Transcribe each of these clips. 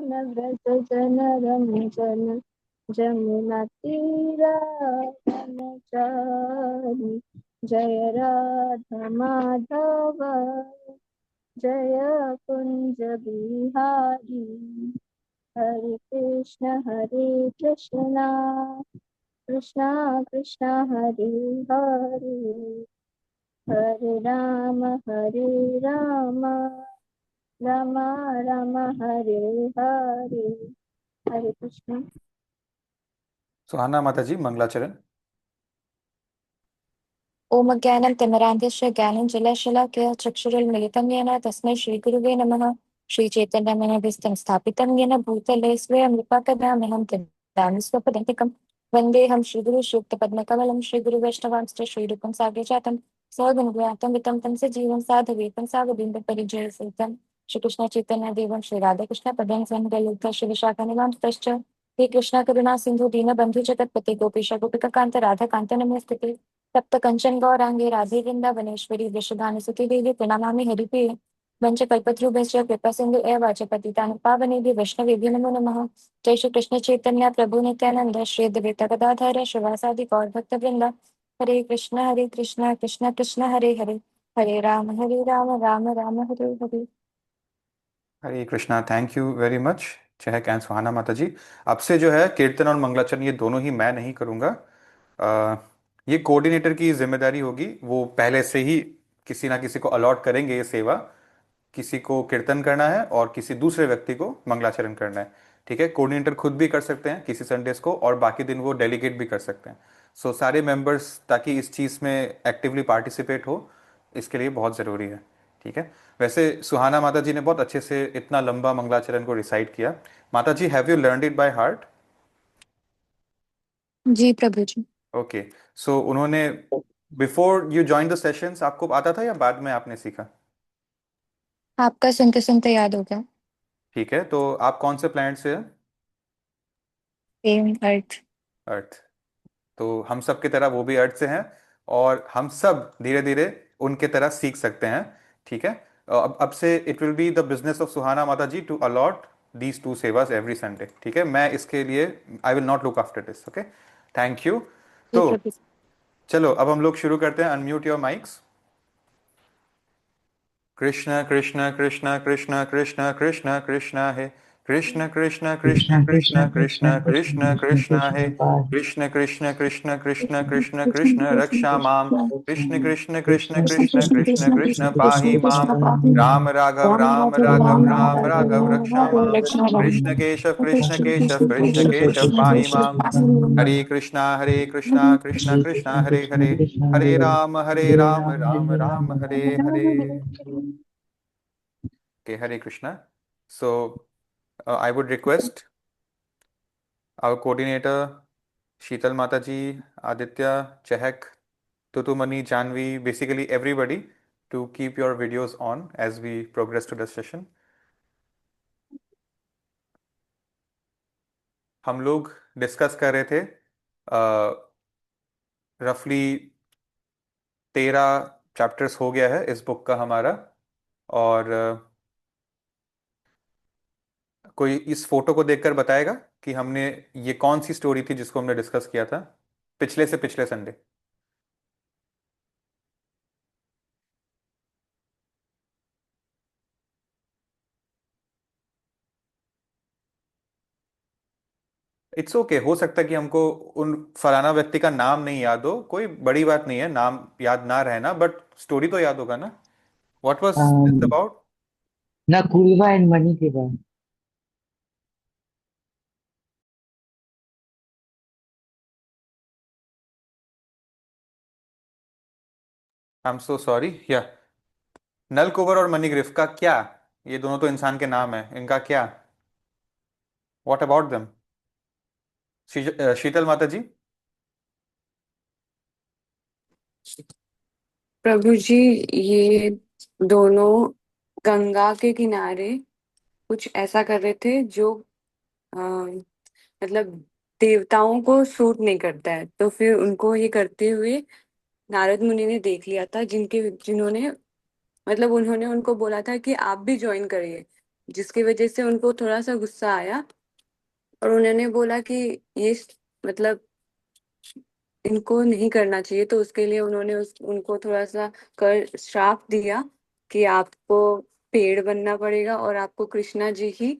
व्रज जन रंजन जमुना तीरा वनचारि। जय राधा माधव जय कुंज बिहारी। हरे कृष्णा कृष्णा कृष्णा हरे हरे। हरे राम राम राम हरे हरे। हरे कृष्ण। सुहाना माता जी मंगलाचरण। ओम ज्ञानं तिमिरान्धस्य ज्ञानञ्जनशलाकया चक्षुरुन्मिलितं येन तस्मै श्रीगुरुवे नमः। श्रीचैतन्यमनोभीष्टं स्थापितं येन भूतले स्वयं रूपकदामहं ददामि स्वपदान्तिकं। वन्देऽहं श्रीगुरुसूक्तपद्मकमलं श्रीगुरुवैष्णवांश्च श्रीरूपं साग्रजातं सगुणगुणातं वितं तं सजीवं साधुवेतं सावधूतपरिजयसहितं श्रीकृष्ण चैतन्यदेवं श्रीराधाकृष्णपदं संगलितं श्रीविशाखानिवांस्तश्च हे कृष्ण करुणा सिन्धु दीनबन्धु जगत्पते गोपीश गोपिकान्त राधाकान्त नमस्ते। तप्त कंचन गौरांगे राधे वृंदावनेश्वरी वृषभानुसुते देवी प्रणमामि हरिप्रिये। वंशकल्पतरुभ्यश्च कृपा सिन्धु एव च पतितानि पावनेभ्यो वैष्णवेभ्यो नमो नमः। जय श्री कृष्ण चैतन्य प्रभु नित्यानंद श्री अद्वैत गदाधर शिवासादि गौर भक्तवृंद। Hare Krishna Krishna Krishna Hare Hare. Hare Rama Rama Rama Hare Hare. Hare Krishna. Thank you very much Chahak and Suhana Mata ji. अब से जो है कीर्तन और मंगलाचरण ये दोनों ही मैं नहीं करूँगा। ये कोऑर्डिनेटर की जिम्मेदारी होगी। वो पहले से ही किसी ना किसी को अलॉट करेंगे ये सेवा। किसी को कीर्तन करना है और किसी दूसरे व्यक्ति को मंगलाचरण करना है। ठीक है, कोऑर्डिनेटर खुद भी कर सकते हैं किसी संडेज को, और बाकी दिन वो डेलीगेट भी कर सकते हैं। सो सारे मेंबर्स ताकि इस चीज़ में एक्टिवली पार्टिसिपेट हो, इसके लिए बहुत ज़रूरी है। ठीक है। वैसे सुहाना माता जी ने बहुत अच्छे से इतना लंबा मंगलाचरण को रिसाइट किया। Mata ji, have you learned it by heart? जी प्रभु जी। ओके। सो उन्होंने before you join the sessions आपको आता था या बाद में आपने सीखा? आपका सुनते सुनते याद हो गया। ठीक है, तो आप कौन से प्लैनेट से हैं? सेम अर्थ। अर्थ। तो हम सब की तरह वो भी अर्थ से हैं, और हम सब धीरे धीरे उनके तरह सीख सकते हैं। ठीक है। अब से it will be the business of Suhana Mata ji to allot these two sevas every Sunday. ठीक है, मैं इसके लिए I will not look after this. Okay, thank you. जी तो प्रभु जी। चलो अब हम लोग शुरू करते हैं। Unmute your mics. Krishna Krishna Krishna Krishna Krishna Krishna Krishna है। कृष्ण कृष्ण कृष्ण कृष्ण कृष्ण कृष्ण कृष्ण कृष्ण कृष्ण कृष्ण कृष्ण कृष्ण कृष्ण है। पाहि कृष्ण कृष्ण कृष्ण कृष्ण कृष्ण कृष्ण कृष्ण कृष्ण रक्षा माम। कृष्ण कृष्ण कृष्ण कृष्ण कृष्ण कृष्ण कृष्ण कृष्ण कृष्ण कृष्ण कृष्ण कृष्ण कृष्ण कृष्ण कृष्ण कृष्ण पाहि कृष्ण माम। कृष्ण पाहि पाहि माम। राम राघव राम राम राघव राघव राम राम राम राघव राघव राघव राम राम रक्षा राघव माम। राघव रक्षा रक्षा राम कृष्ण माम। केशव कृष्ण कृष्ण केशव कृष्ण कृष्ण कृष्ण कृष्ण केशव केशव कृष्ण पाहि कृष्ण कृष्ण माम। केशव पाहि पाहि हरे माम। कृष्णा कृष्ण हरे कृष्ण हरे हरे कृष्ण हरे। कृष्ण हरे हरे हरे राम राम हरे राम राम हरे राम हरे। Ram Hare Hare. Ram. Okay, Hare Krishna. So, I would request our coordinator, Sheetal Mataji, Aditya, Chehak, Tutumani, Janvi, basically everybody, to keep your videos on as we progress to the session. हम लोग डिस्कस कर रहे थे रफली 13 चैप्टर्स हो गया है इस बुक का हमारा। और कोई इस फोटो को देखकर बताएगा कि हमने ये कौन सी स्टोरी थी जिसको हमने डिस्कस किया था पिछले से पिछले संडे? इट्स ओके, हो सकता है कि हमको उन फलाना व्यक्ति का नाम नहीं याद हो, कोई बड़ी बात नहीं है नाम याद ना रहना, बट स्टोरी तो याद होगा ना। What was this um, about? Nalakuvara and Mani के बाद। I am so sorry. या नल कुंवर और मणिग्रीव का क्या? ये दोनों तो इंसान के नाम है, इनका क्या? What about them? शीतल माता जी। प्रभु जी, ये दोनों गंगा के किनारे कुछ ऐसा कर रहे थे जो मतलब देवताओं को सूट नहीं करता है। तो फिर उनको ये करते हुए नारद मुनि ने देख लिया था, जिन्होंने मतलब उन्होंने उनको बोला था कि आप भी ज्वाइन करिए। जिसकी वजह से उनको थोड़ा सा गुस्सा आया और उन्होंने बोला कि ये मतलब इनको नहीं करना चाहिए, तो उसके लिए उन्होंने उनको थोड़ा सा कर श्राप दिया कि आपको पेड़ बनना पड़ेगा और आपको कृष्णा जी ही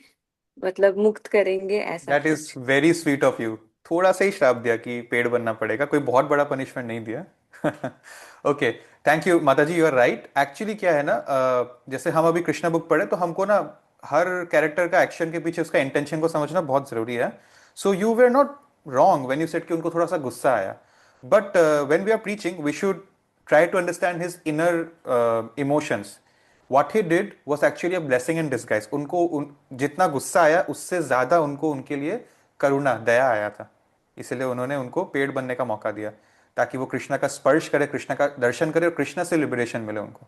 मतलब मुक्त करेंगे, ऐसा दैट इज कुछ। Very sweet of you. थोड़ा सा ही श्राप दिया कि पेड़ बनना पड़ेगा, कोई बहुत बड़ा पनिशमेंट नहीं दिया। ओके, थैंक यू माता जी, यू आर राइट। एक्चुअली क्या है ना, जैसे हम अभी कृष्णा बुक पढ़े तो हमको ना हर कैरेक्टर का एक्शन के पीछे उसका इंटेंशन को समझना बहुत जरूरी है। So you were not wrong when you said कि उनको थोड़ा सा गुस्सा आया, but when we are preaching we should try to understand his inner emotions. What he did was actually a blessing in disguise. जितना गुस्सा आया उससे ज्यादा उनको उनके लिए करुणा दया आया था, इसलिए उन्होंने उनको पेड़ बनने का मौका दिया ताकि वो कृष्णा का स्पर्श करे, कृष्णा का दर्शन करे और कृष्णा से लिबरेशन मिले उनको।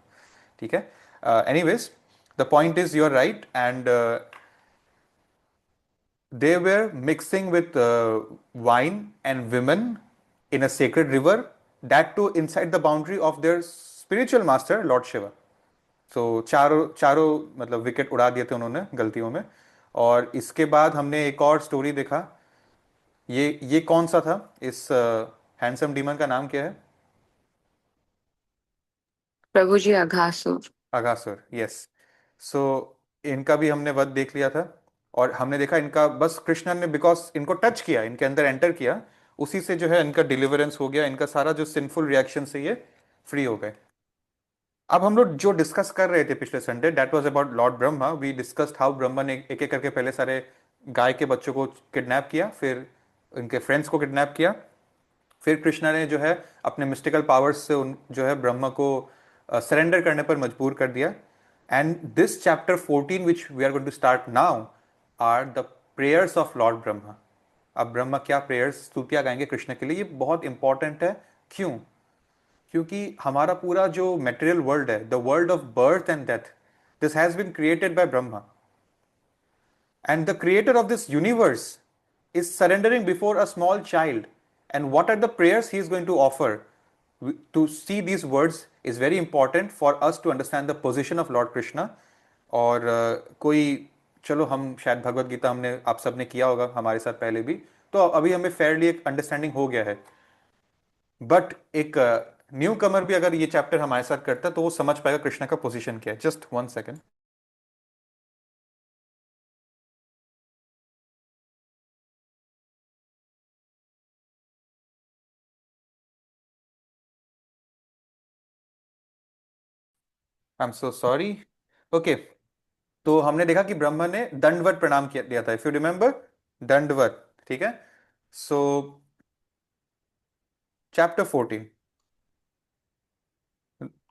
ठीक है, anyways the point is you are right and they were mixing with wine and women in a sacred river, that too inside the boundary of their spiritual master, Lord Shiva. So चारों चारों मतलब wicket उड़ा दिए थे उन्होंने गलतियों में। और इसके बाद हमने एक और स्टोरी देखा। ये कौन सा था? इस हैंडसम डीमन का नाम क्या है? प्रभु जी अघासुर। अगासुर, यस। सो इनका भी हमने वध देख लिया था और हमने देखा इनका बस कृष्णन ने बिकॉज इनको टच किया, इनके अंदर एंटर किया, उसी से जो है इनका डिलीवरेंस हो गया, इनका सारा जो सिंफुल रिएक्शन से ये फ्री हो गए। अब हम लोग जो डिस्कस कर रहे थे पिछले Sunday, that was about Lord Brahma. We discussed how Brahma ने एक एक करके पहले सारे गाय के बच्चों को किडनैप किया, फिर उनके फ्रेंड्स को किडनैप किया, फिर कृष्णा ने जो है अपने मिस्टिकल पावर्स से उन जो है ब्रह्मा को सरेंडर करने पर मजबूर कर दिया। And this chapter 14 which we are going to start now are the prayers of Lord Brahma. अब ब्रह्मा क्या प्रेयर्स स्तुतियां गाएंगे कृष्ण के लिए, ये बहुत इंपॉर्टेंट है। क्यों? क्योंकि हमारा पूरा जो मेटेरियल वर्ल्ड है, the world of birth and death, this has been created by Brahma, and the creator of this universe is surrendering before a small child. And what are the prayers he is going to offer? To see these words is very important for us to understand the position of Lord Krishna. और कोई चलो हम शायद भगवत गीता हमने आप सब ने किया होगा हमारे साथ पहले भी, तो अभी हमें फेयरली एक अंडरस्टैंडिंग हो गया है। बट एक न्यू कमर भी अगर ये चैप्टर हमारे साथ करता है तो वो समझ पाएगा कृष्ण का पोजीशन क्या है। Just 1 second. I am so sorry. Okay, तो हमने देखा कि ब्रह्मा ने दंडवत प्रणाम किया दिया था, इफ यू रिमेंबर, दंडवत। ठीक है, so chapter 14,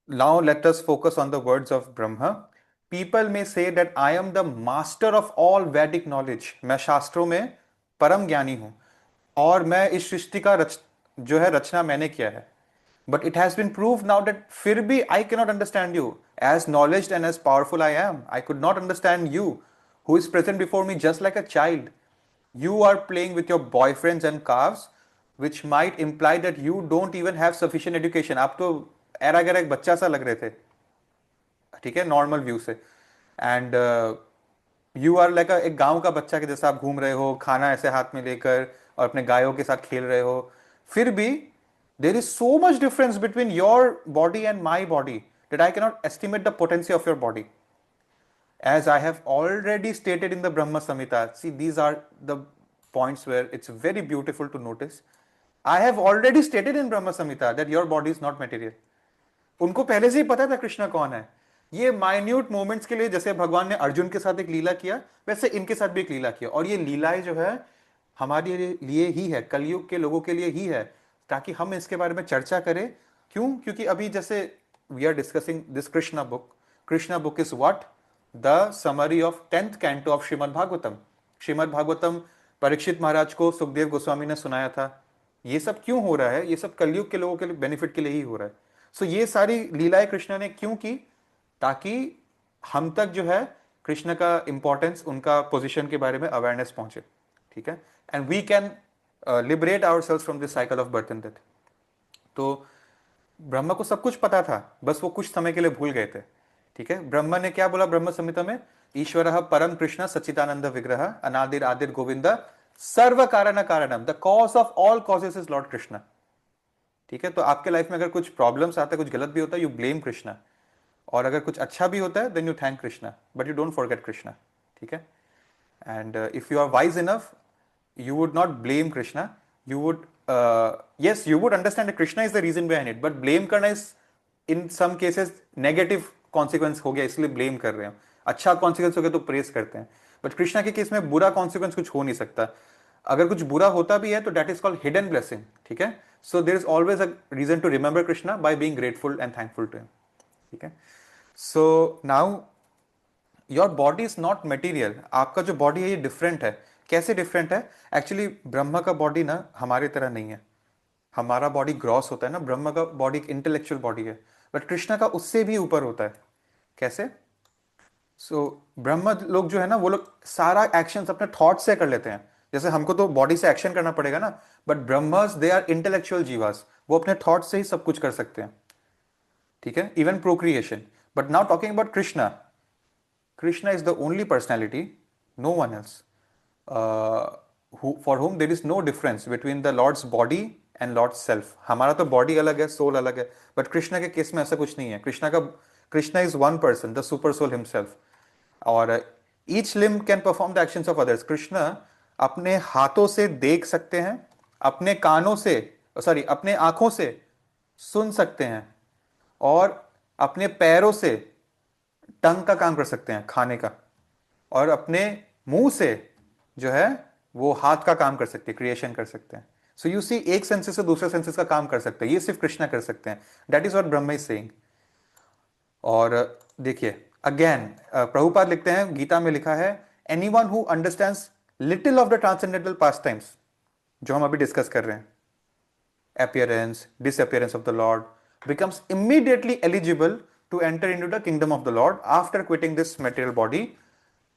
now let us focus on the words of Brahma. People में से that I am the master of all Vedic knowledge. मैं शास्त्रों में परम ज्ञानी हूं और मैं इस सृष्टि का जो है रचना मैंने किया है। But it has been proved now that फिर भी I cannot understand you. As knowledge and as powerful I am, I could not understand you, who is present before me just like a child. You are playing with your boyfriends and calves, which might imply that you don't even have sufficient education. आप तो era गैरा एक बच्चा सा लग रहे थे, ठीक है, नॉर्मल व्यू से। एंड यू आर लाइक एक गांव का बच्चा के जैसा आप घूम रहे हो, खाना ऐसे हाथ में लेकर और अपने गायों के साथ खेल रहे हो। फिर भी there is so much difference between your body and my body that I cannot estimate the potency of your body. As I have already stated in the Brahma Samhita, see, these are the points where it's very beautiful to notice. I have already stated in Brahma Samhita that your body is not material. उनको पहले से ही पता था कृष्ण कौन है। ये minute moments के लिए जैसे भगवान ने अर्जुन के साथ एक लीला किया, वैसे इनके साथ भी एक लीला किया। और ये लीलाएं जो है हमारे लिए ही है, कलयुग के लोगों के लिए ही है, ताकि हम इसके बारे में चर्चा करें। क्यों? क्योंकि अभी जैसे we are discussing this Krishna book. Krishna book is what? The summary of 10th canto of Shrimad Bhagavatam. Shrimad Bhagavatam Parikshit Maharaj को सुखदेव गोस्वामी ने सुनाया था। ये सब क्यों हो रहा है? ये सब कलयुग के लोगों के बेनिफिट के लिए ही हो रहा है। सो ये सारी लीलाएं कृष्ण ने क्यों की? ताकि हम तक जो है कृष्ण का इंपॉर्टेंस, उनका पोजीशन के बारे में अवेयरनेस पहुंचे। ठीक है, and we can liberate ourselves from this cycle of birth and death. तो ब्रह्मा को सब कुछ पता था, बस वो कुछ समय के लिए भूल गए थे। ठीक है, ब्रह्मा ने क्या बोला ब्रह्म संहिता में? ईश्वरः परम कृष्ण सच्चिदानंद विग्रह अनादिर आदिर गोविंद सर्व कारण कारणम, the cause of all causes is Lord Krishna. ठीक है, तो आपके लाइफ में अगर कुछ प्रॉब्लम्स आता है, कुछ गलत भी होता है, यू ब्लेम कृष्णा, और अगर कुछ अच्छा भी होता है then you thank Krishna, but you don't forget Krishna. ठीक है, and if you are wise enough, you would not blame Krishna. You would yes, you would understand that Krishna is the reason behind it, but blame करना is in some cases negative consequence हो गया इसलिए blame कर रहे हैं। अच्छा consequence हो गया तो praise करते हैं, but कृष्णा के केस में बुरा consequence कुछ हो नहीं सकता। अगर कुछ बुरा होता भी है तो that is called hidden blessing। ठीक है, so there is always a reason to remember Krishna by being grateful and thankful to him। ठीक है, so now your body is not material. आपका जो बॉडी है ये डिफरेंट है। कैसे डिफरेंट है? एक्चुअली ब्रह्मा का बॉडी ना हमारे तरह नहीं है। हमारा बॉडी ग्रॉस होता है ना, ब्रह्मा का बॉडी एक इंटेलेक्चुअल बॉडी है, बट कृष्णा का उससे भी ऊपर होता है। कैसे? ब्रह्मा लोग जो है ना, वो लोग सारा एक्शन अपने थॉट से कर लेते हैं। जैसे हमको तो बॉडी से एक्शन करना पड़ेगा ना, but Brahma's they are intellectual जीवास, वो अपने थॉट से ही सब कुछ कर सकते हैं। ठीक है, even procreation. But now talking about Krishna, Krishna is the only personality, no one else, for whom there is no difference between the Lord's body and Lord's self। हमारा तो बॉडी अलग है, सोल अलग है, बट कृष्णा के केस में ऐसा कुछ नहीं है। Krishna is one person, the super soul himself, और each limb can perform the actions of others. Krishna अपने हाथों से देख सकते हैं, अपने कानों से, सॉरी, अपने आंखों से सुन सकते हैं, और अपने पैरों से टंग का काम कर सकते हैं, खाने का, और अपने मुंह से जो है वो हाथ का काम कर सकते हैं, क्रिएशन कर सकते हैं। सो यू सी, एक सेंसेस से दूसरे सेंसेस का काम कर सकते हैं, ये सिर्फ कृष्णा कर सकते हैं। That is what Brahma is saying. और देखिए अगेन प्रभुपाद लिखते हैं, गीता में लिखा है, anyone who understands little of the transcendental past times, जो हम अभी डिस्कस कर रहे हैं, appearance, disappearance of the Lord, becomes immediately eligible to enter into the kingdom of the Lord after quitting this material body।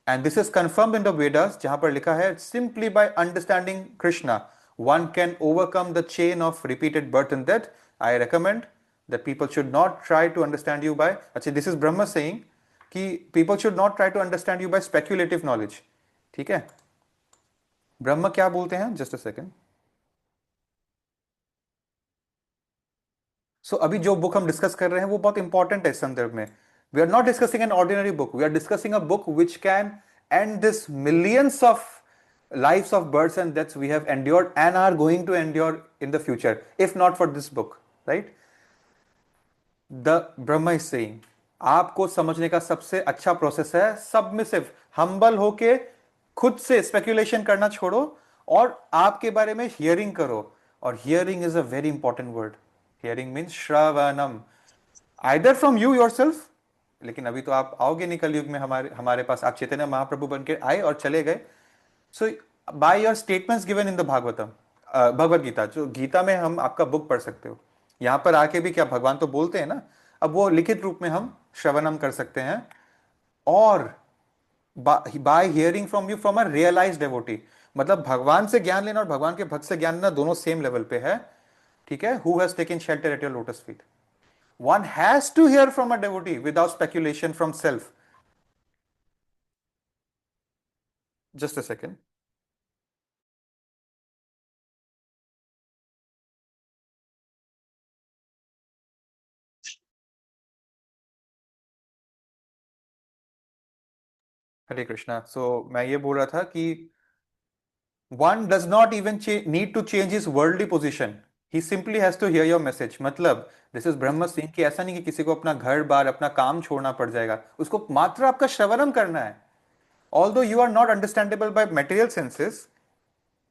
And this is confirmed in the Vedas, जहां पर लिखा है, simply by understanding Krishna one can overcome the chain of repeated birth and death। I recommend that people should not try to understand you by, अच्छा, this is Brahma saying कि people should not try to understand you by speculative knowledge। ठीक है, ब्रह्मा क्या बोलते हैं? Just a second. सो अभी जो book हम डिस्कस कर रहे हैं वो बहुत इंपॉर्टेंट है इस संदर्भ में। We are not discussing an ordinary book, we are discussing a book which can end this millions of lives of births and deaths we have endured and are going to endure in the future if not for this book, right? The Brahma is saying आपको समझने का सबसे अच्छा process है submissive, humble होके खुद से speculation करना छोड़ो और आपके बारे में हियरिंग करो। और hearing is a very important word. Hearing means shravanam, either from you yourself, लेकिन अभी तो आप आओगे नहीं कलयुग में हमारे पास, आप चैतन्य महाप्रभु बन के आए और चले गए। So by your statements given in the Bhagavatam, Bhagavad Gita, जो गीता में हम आपका बुक पढ़ सकते हो, यहां पर आके भी क्या भगवान तो बोलते हैं ना, अब वो लिखित रूप में हम श्रवणम कर सकते हैं। और by hearing from you from a realised devotee, मतलब भगवान से ज्ञान लेना और भगवान के भक्त से ज्ञान लेना दोनों सेम लेवल पे है। ठीक है, who has taken shelter at your lotus feet. One has to hear from a devotee without speculation from self। Just a second। हरे कृष्णा। मैं ये बोल रहा था कि one does not even need to change his worldly position, he simply has to hear your message। मतलब this is ब्रह्म सिंह कि ऐसा नहीं कि किसी को अपना घर बार अपना काम छोड़ना पड़ जाएगा, उसको मात्र आपका श्रवणम करना है। Although you are not understandable by material senses,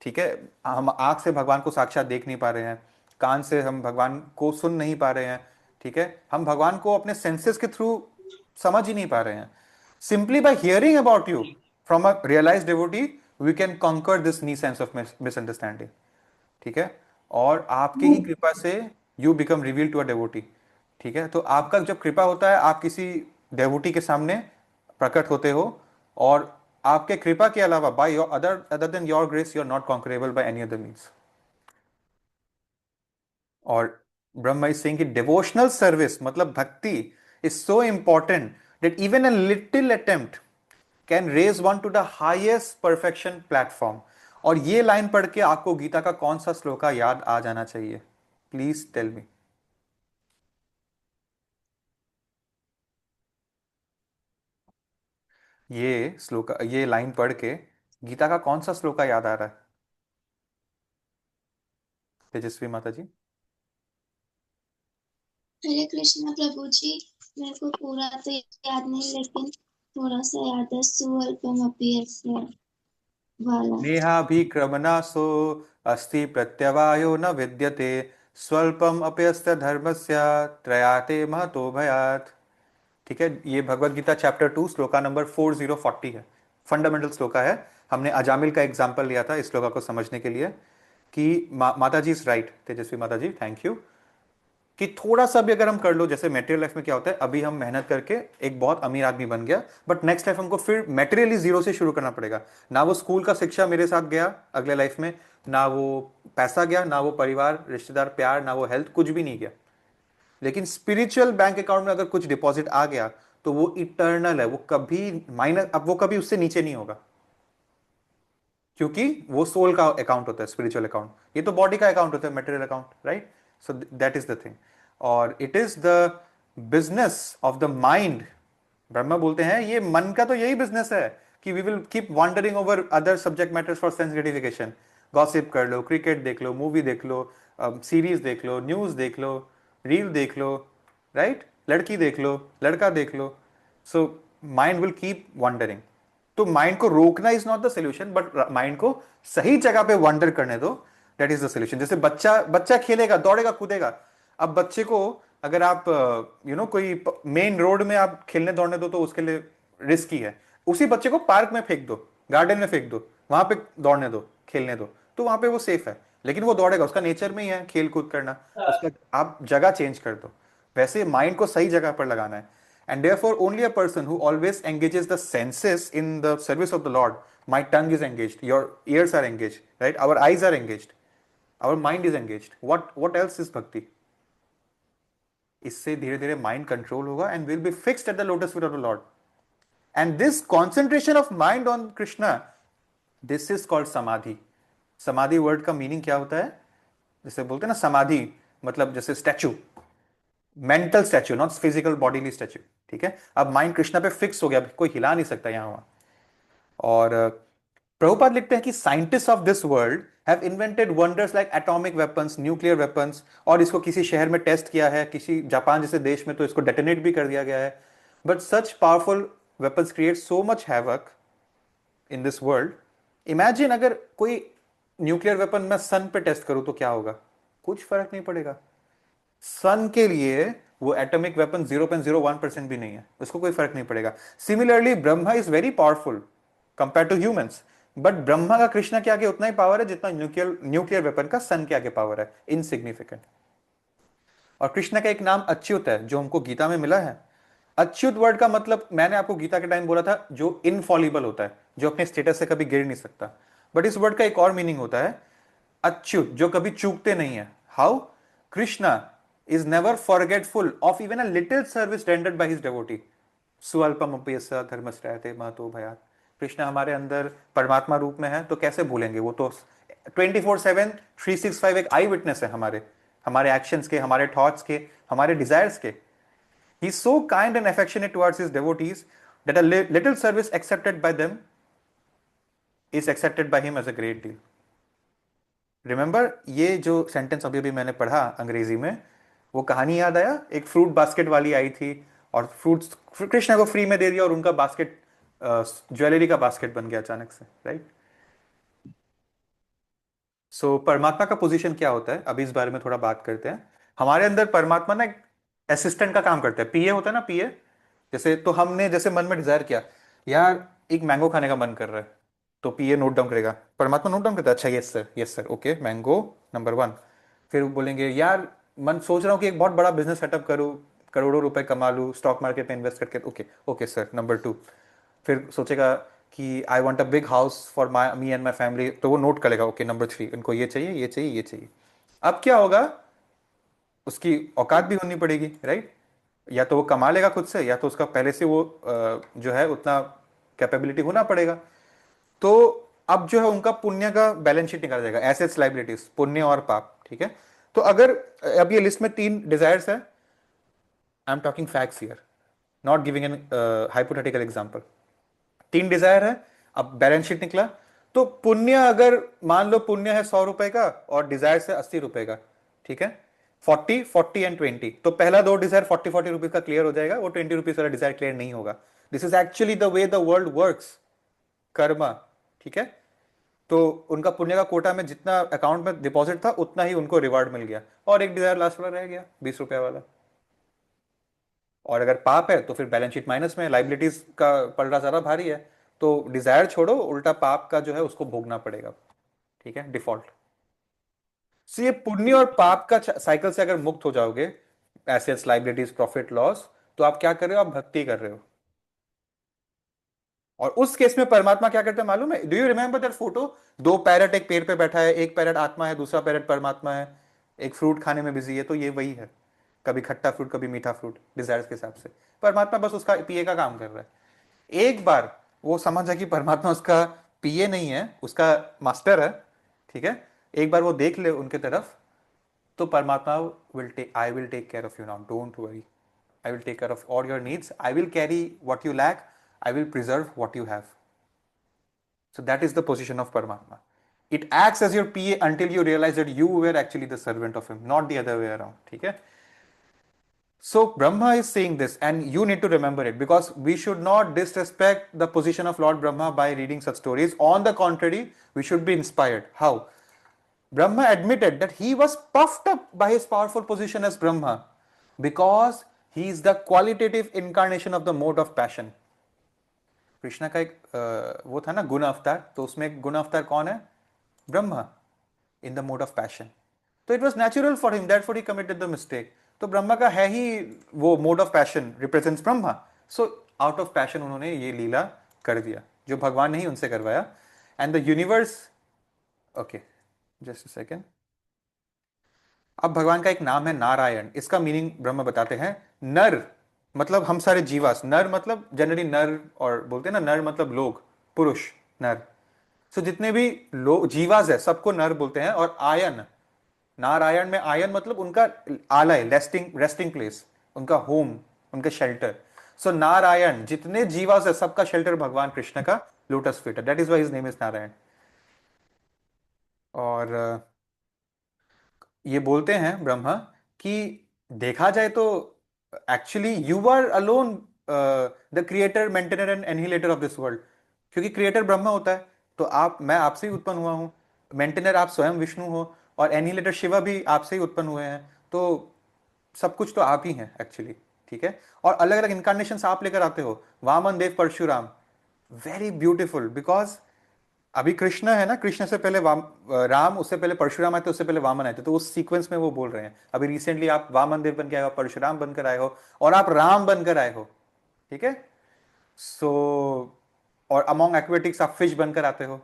ठीक है, हम आंख से भगवान को साक्षात देख नहीं पा रहे हैं, कान से हम भगवान को सुन नहीं पा रहे हैं, ठीक है, हम भगवान को अपने सेंसेस के थ्रू समझ ही नहीं पा रहे हैं। Simply by hearing about you from a realised devotee we can conquer this nescience of misunderstanding. ठीक है, और आपकी ही कृपा से you become reveal to a devotee. ठीक है, तो आपका जब कृपा होता है आप किसी डेवोटी के सामने प्रकट होते हो, और आपके कृपा के अलावा by your other than your grace you are not conquerable by any other means. और ब्रह्मा इज सेइंग कि डिवोशनल सर्विस मतलब bhakti is so important that even a little attempt can raise one to the highest perfection platform. और ये line पढ़ के आपको गीता का कौन सा श्लोका याद आ जाना चाहिए? Please tell me. ये श्लोका, ये लाइन पढ़ के गीता का कौन सा श्लोका याद आ रहा है? तेजस्वी माता जी। हरे कृष्णा प्रभु जी। मेरे को पूरा तो याद नहीं, लेकिन थोड़ा सा याद है। सुअल्पमपि यस्य वाला। नेहाभिक्रमनासो अस्ति प्रत्यवायो न विद्यते स्वल्पम अप्यस्य धर्मस्य त्रयाते महतो भयात्। ठीक है, ये भगवत गीता चैप्टर 2 श्लोका नंबर 4040 है, फंडामेंटल श्लोका है। हमने अजामिल का एग्जाम्पल लिया था इस श्लोका को समझने के लिए कि माता जी इज राइट, तेजस्वी माता जी, थैंक यू, कि थोड़ा सा भी अगर हम कर लो, जैसे मेटेरियल लाइफ में क्या होता है, अभी हम मेहनत करके एक बहुत अमीर आदमी बन गया, बट नेक्स्ट लाइफ हमको फिर मेटेरियली जीरो से शुरू करना पड़ेगा। ना वो स्कूल का शिक्षा मेरे साथ गया अगले लाइफ में, ना वो पैसा गया, ना वो परिवार रिश्तेदार प्यार, ना वो हेल्थ, कुछ भी नहीं गया। लेकिन स्पिरिचुअल बैंक अकाउंट में अगर कुछ डिपॉजिट आ गया तो वो इटर्नल है, वो कभी माइनस, अब वो कभी उससे नीचे नहीं होगा, क्योंकि वो सोल का अकाउंट होता है स्पिरिचुअल अकाउंट। ये तो बॉडी का अकाउंट होता है, material account, right? So that is the thing. और it is the business of the mind. Brahma बोलते हैं ये मन का तो यही बिजनेस है कि we will keep wandering over other subject matters for sense gratification. Gossip कर लो, क्रिकेट देख लो, मूवी देख लो, सीरीज देख लो, न्यूज देख लो, रील देख लो, राइट? लड़की देख लो, लड़का देख लो। So mind will keep wandering. तो माइंड को रोकना is not the solution, but mind को सही जगह पे वंडर करने दो, दैट इज द सोल्यूशन। जैसे बच्चा बच्चा खेलेगा, दौड़ेगा, कूदेगा। अब बच्चे को अगर आप कोई मेन रोड में आप खेलने दौड़ने दो तो उसके लिए रिस्की है। उसी बच्चे को पार्क में फेंक दो, गार्डन में फेंक दो, वहां पे दौड़ने दो, खेलने दो, तो वहां पे वो सेफ है। लेकिन वो दौड़ेगा, उसका नेचर में ही है खेल कूद करना, उसका आप जगह चेंज कर दो। वैसे माइंड को सही जगह पर लगाना है। And therefore, only a person who always engages the senses in the service of the Lord, my tongue is engaged, your ears are engaged, right? Our eyes are engaged, our mind is engaged. What else is bhakti? इससे धीरे धीरे mind control होगा and will be fixed at the lotus feet of the Lord. And this concentration of mind on Krishna, this is called samadhi. समाधि word का meaning क्या होता है? जैसे बोलते हैं ना समाधि, मतलब जैसे statue, mental statue, not physical bodily statue. ठीक है, अब माइंड कृष्णा पे फिक्स हो गया, कोई हिला नहीं सकता यहां वहां। और प्रभुपाद लिखते हैं कि scientist of this world have invented wonders like atomic weapons, nuclear weapons, और इसको किसी शहर में टेस्ट किया है, किसी जापान जैसे देश में तो इसको डेटोनेट भी कर दिया गया है। But such powerful weapons create so much havoc in this world. Imagine अगर कोई न्यूक्लियर वेपन मैं सन पे टेस्ट करूं तो क्या होगा? कुछ फर्क नहीं पड़ेगा। सन के लिए वो एटॉमिक वेपन 0.01% भी नहीं है, उसको कोई फर्क नहीं पड़ेगा। Similarly Brahma is very powerful compare to humans, but Brahma का कृष्णा के आगे उतना ही पावर है जितना न्यूक्लियर वेपन का सन के आगे पावर है, इनसिग्निफिकेंट। और कृष्ण का एक नाम अच्युत है जो हमको गीता में मिला है। अच्युत वर्ड का मतलब मैंने आपको गीता के टाइम बोला था, जो इनफॉलिबल होता है, जो अपने स्टेटस से कभी गिर नहीं सकता। बट इस वर्ड का एक और मीनिंग होता है अच्युत, जो कभी चूकते नहीं है। How? Krishna is never forgetful of even a little service rendered by his devotee. स्वल्पमपि यस्य धर्मस्य महतो भयात्। कृष्ण हमारे अंदर परमात्मा रूप में है तो कैसे भूलेंगे? वो तो 24/7 365 एक आई विटनेस है हमारे एक्शंस के, हमारे थॉट्स के, हमारे डिजायर्स के। He is so kind and affectionate towards his devotees that a little service accepted by them is accepted by him as a great deal. Remember, ये जो सेंटेंस अभी अभी मैंने पढ़ा अंग्रेजी में, वो कहानी याद आया? एक फ्रूट बास्केट वाली आई थी और फ्रूट्स कृष्णा को फ्री में दे दिया और उनका बास्केट ज्वेलरी का बास्केट बन गया अचानक से, राइट? सो परमात्मा का पोजीशन क्या होता है, अभी इस बारे में थोड़ा बात करते हैं। हमारे अंदर परमात्मा ना एक असिस्टेंट का काम करता है, पीए होता है ना, पीए। जैसे तो हमने जैसे मन में डिजायर किया, यार एक मैंगो खाने का मन कर रहा है, तो पीए नोट डाउन करेगा, परमात्मा नोट डाउन करता है, अच्छा yes sir okay, mango number 1। फिर बोलेंगे यार मन सोच रहा हूँ कि एक बहुत बड़ा बिजनेस सेटअप करूँ, करोड़ों रुपए कमा लूँ स्टॉक मार्केट में इन्वेस्ट करके, ओके सर नंबर 2। फिर सोचेगा कि I want a big house for my me and my family, तो वो नोट करेगा, ओके नंबर 3, इनको ये चाहिए ये चाहिए ये चाहिए। अब क्या होगा? उसकी औकात भी होनी पड़ेगी, राइट? या तो वो कमा लेगा खुद से, या तो उसका पहले से वो जो है उतना कैपेबिलिटी होना पड़ेगा। तो अब जो है उनका पुण्य का बैलेंस शीट निकाला जाएगा, एसेट्स लाइबिलिटीज, पुण्य और पाप, ठीक है। तो अगर अब ये लिस्ट में 3 डिजायर्स है, I am talking facts here, not giving an hypothetical example. 3 desire है, अब बैलेंस शीट निकला, तो पुण्य अगर मान लो पुण्य है 100 रुपए का और डिजायर है 80 रुपए का, ठीक है, 40 40 एंड 20, तो पहला 2 डिजायर 40 रुपीज का क्लियर हो जाएगा, वो 20 रुपीज वाला डिजायर क्लियर नहीं होगा। This is actually the way the world works, Karma, ठीक है। तो उनका पुण्य का कोटा में जितना अकाउंट में डिपॉजिट था उतना ही उनको रिवार्ड मिल गया, और एक डिजायर लास्ट वाला रह गया 20 रुपए वाला। और अगर पाप है तो फिर बैलेंस शीट माइनस में, लाइबिलिटीज का पलड़ा ज्यादा भारी है, तो डिजायर छोड़ो, उल्टा पाप का जो है उसको भोगना पड़ेगा, ठीक है, डिफॉल्ट। सो ये पुण्य और पाप का साइकिल से अगर मुक्त हो जाओगे, एसेट्स लाइबिलिटीज प्रॉफिट लॉस, तो आप क्या कर रहे हो, आप भक्ति कर रहे हो। और उस केस में परमात्मा क्या करते हैं मालूम है? Do you remember that photo? 2 parrot एक पेड़ पे बैठा है, एक पैरट आत्मा है, दूसरा पैरट परमात्मा है, एक फ्रूट खाने में बिजी है, तो ये वही है, कभी खट्टा फ्रूट कभी मीठा फ्रूट, डिजायर्स के हिसाब से। परमात्मा बस उसका पीए का काम कर रहा है। एक बार वो समझ जाए कि परमात्मा उसका पीए नहीं है, उसका मास्टर है, ठीक है, एक बार वो देख ले उनके तरफ, तो परमात्मा will take, I will take care of you now, don't worry, I will take care of all your needs. I will carry what you lack. I will preserve what you have. So that is the position of Paramatma. It acts as your PA until you realize that you were actually the servant of him, not the other way around. Okay? So Brahma is saying this, and you need to remember it, because we should not disrespect the position of Lord Brahma by reading such stories. On the contrary, we should be inspired. How? Brahma admitted that he was puffed up by his powerful position as Brahma because he is the qualitative incarnation of the mode of passion. Krishna का एक वो था ना गुण अवतार, तो उसमें एक गुण अवतार कौन है? Brahma, in the mode of passion. तो it was natural for him, that for he committed the mistake. तो ब्रह्मा का है ही वो mode of passion, represents Brahma. So out of passion उन्होंने ये लीला कर दिया जो भगवान ने ही उनसे करवाया। And the universe, okay just a second. अब भगवान का एक नाम है नारायण, इसका मीनिंग ब्रह्म बताते हैं। नर मतलब हम सारे जीवास, नर मतलब जनरली नर, और बोलते हैं ना नर मतलब लोग, पुरुष, नर। सो जितने भी लोग जीवास है सबको नर बोलते हैं। और आयन, नारायण में आयन मतलब उनका आलय, रेस्टिंग रेस्टिंग प्लेस, उनका होम, उनका शेल्टर। सो नारायण जितने जीवास है सबका शेल्टर भगवान कृष्ण का लोटस फीट है, that is why his name is Narayan. और ये बोलते हैं ब्रह्मा कि देखा जाए तो actually you are alone the creator, maintainer and annihilator of this world. क्योंकि क्रिएटर ब्रह्मा होता है, तो मैं आपसे ही उत्पन्न हुआ हूं, मेंटेनर आप स्वयं विष्णु हो, और एनहिलेटर शिवा भी आपसे ही उत्पन्न हुए हैं। तो सब कुछ तो आप ही हैं एक्चुअली, ठीक है। और अलग अलग इनकारनेशन आप लेकर आते हो, वामन देव परशुराम, वेरी ब्यूटिफुल, बिकॉज अभी कृष्ण है ना, कृष्ण से पहले राम, उससे पहले परशुराम आए थे, उससे पहले वामन आए थे, तो उस सीक्वेंस में वो बोल रहे हैं। अभी रिसेंटली आप वामन देव बन के आए हो, परशुराम बनकर आए हो, और आप राम बनकर आए हो, ठीक है। सो और अमोंग एक्वेटिक्स आप फिश बनकर आते हो।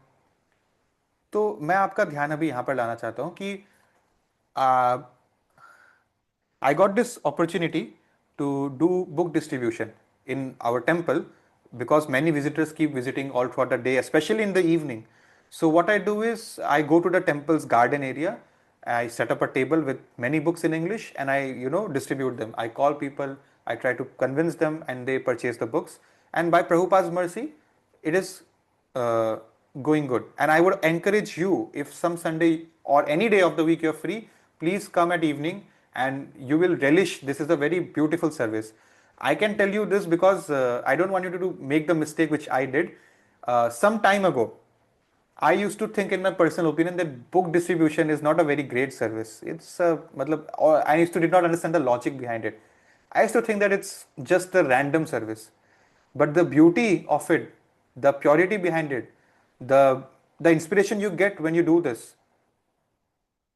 तो मैं आपका ध्यान अभी यहां पर लाना चाहता हूं कि I got this opportunity to do book distribution in our temple because many visitors keep visiting all throughout the day, especially in the evening. So what I do is I go to the temple's garden area, I set up a table with many books in English, and I distribute them. I call people, I try to convince them, and they purchase the books. And by Prabhupada's mercy, it is going good. And I would encourage you, if some Sunday or any day of the week you're free, please come at evening and you will relish. This is a very beautiful service. I can tell you this because I don't want you to make the mistake which I did some time ago. I used to think, in my personal opinion, that book distribution is not a very great service. It's I did not understand the logic behind it. I used to think that it's just a random service. But the beauty of it, the purity behind it, the inspiration you get when you do this,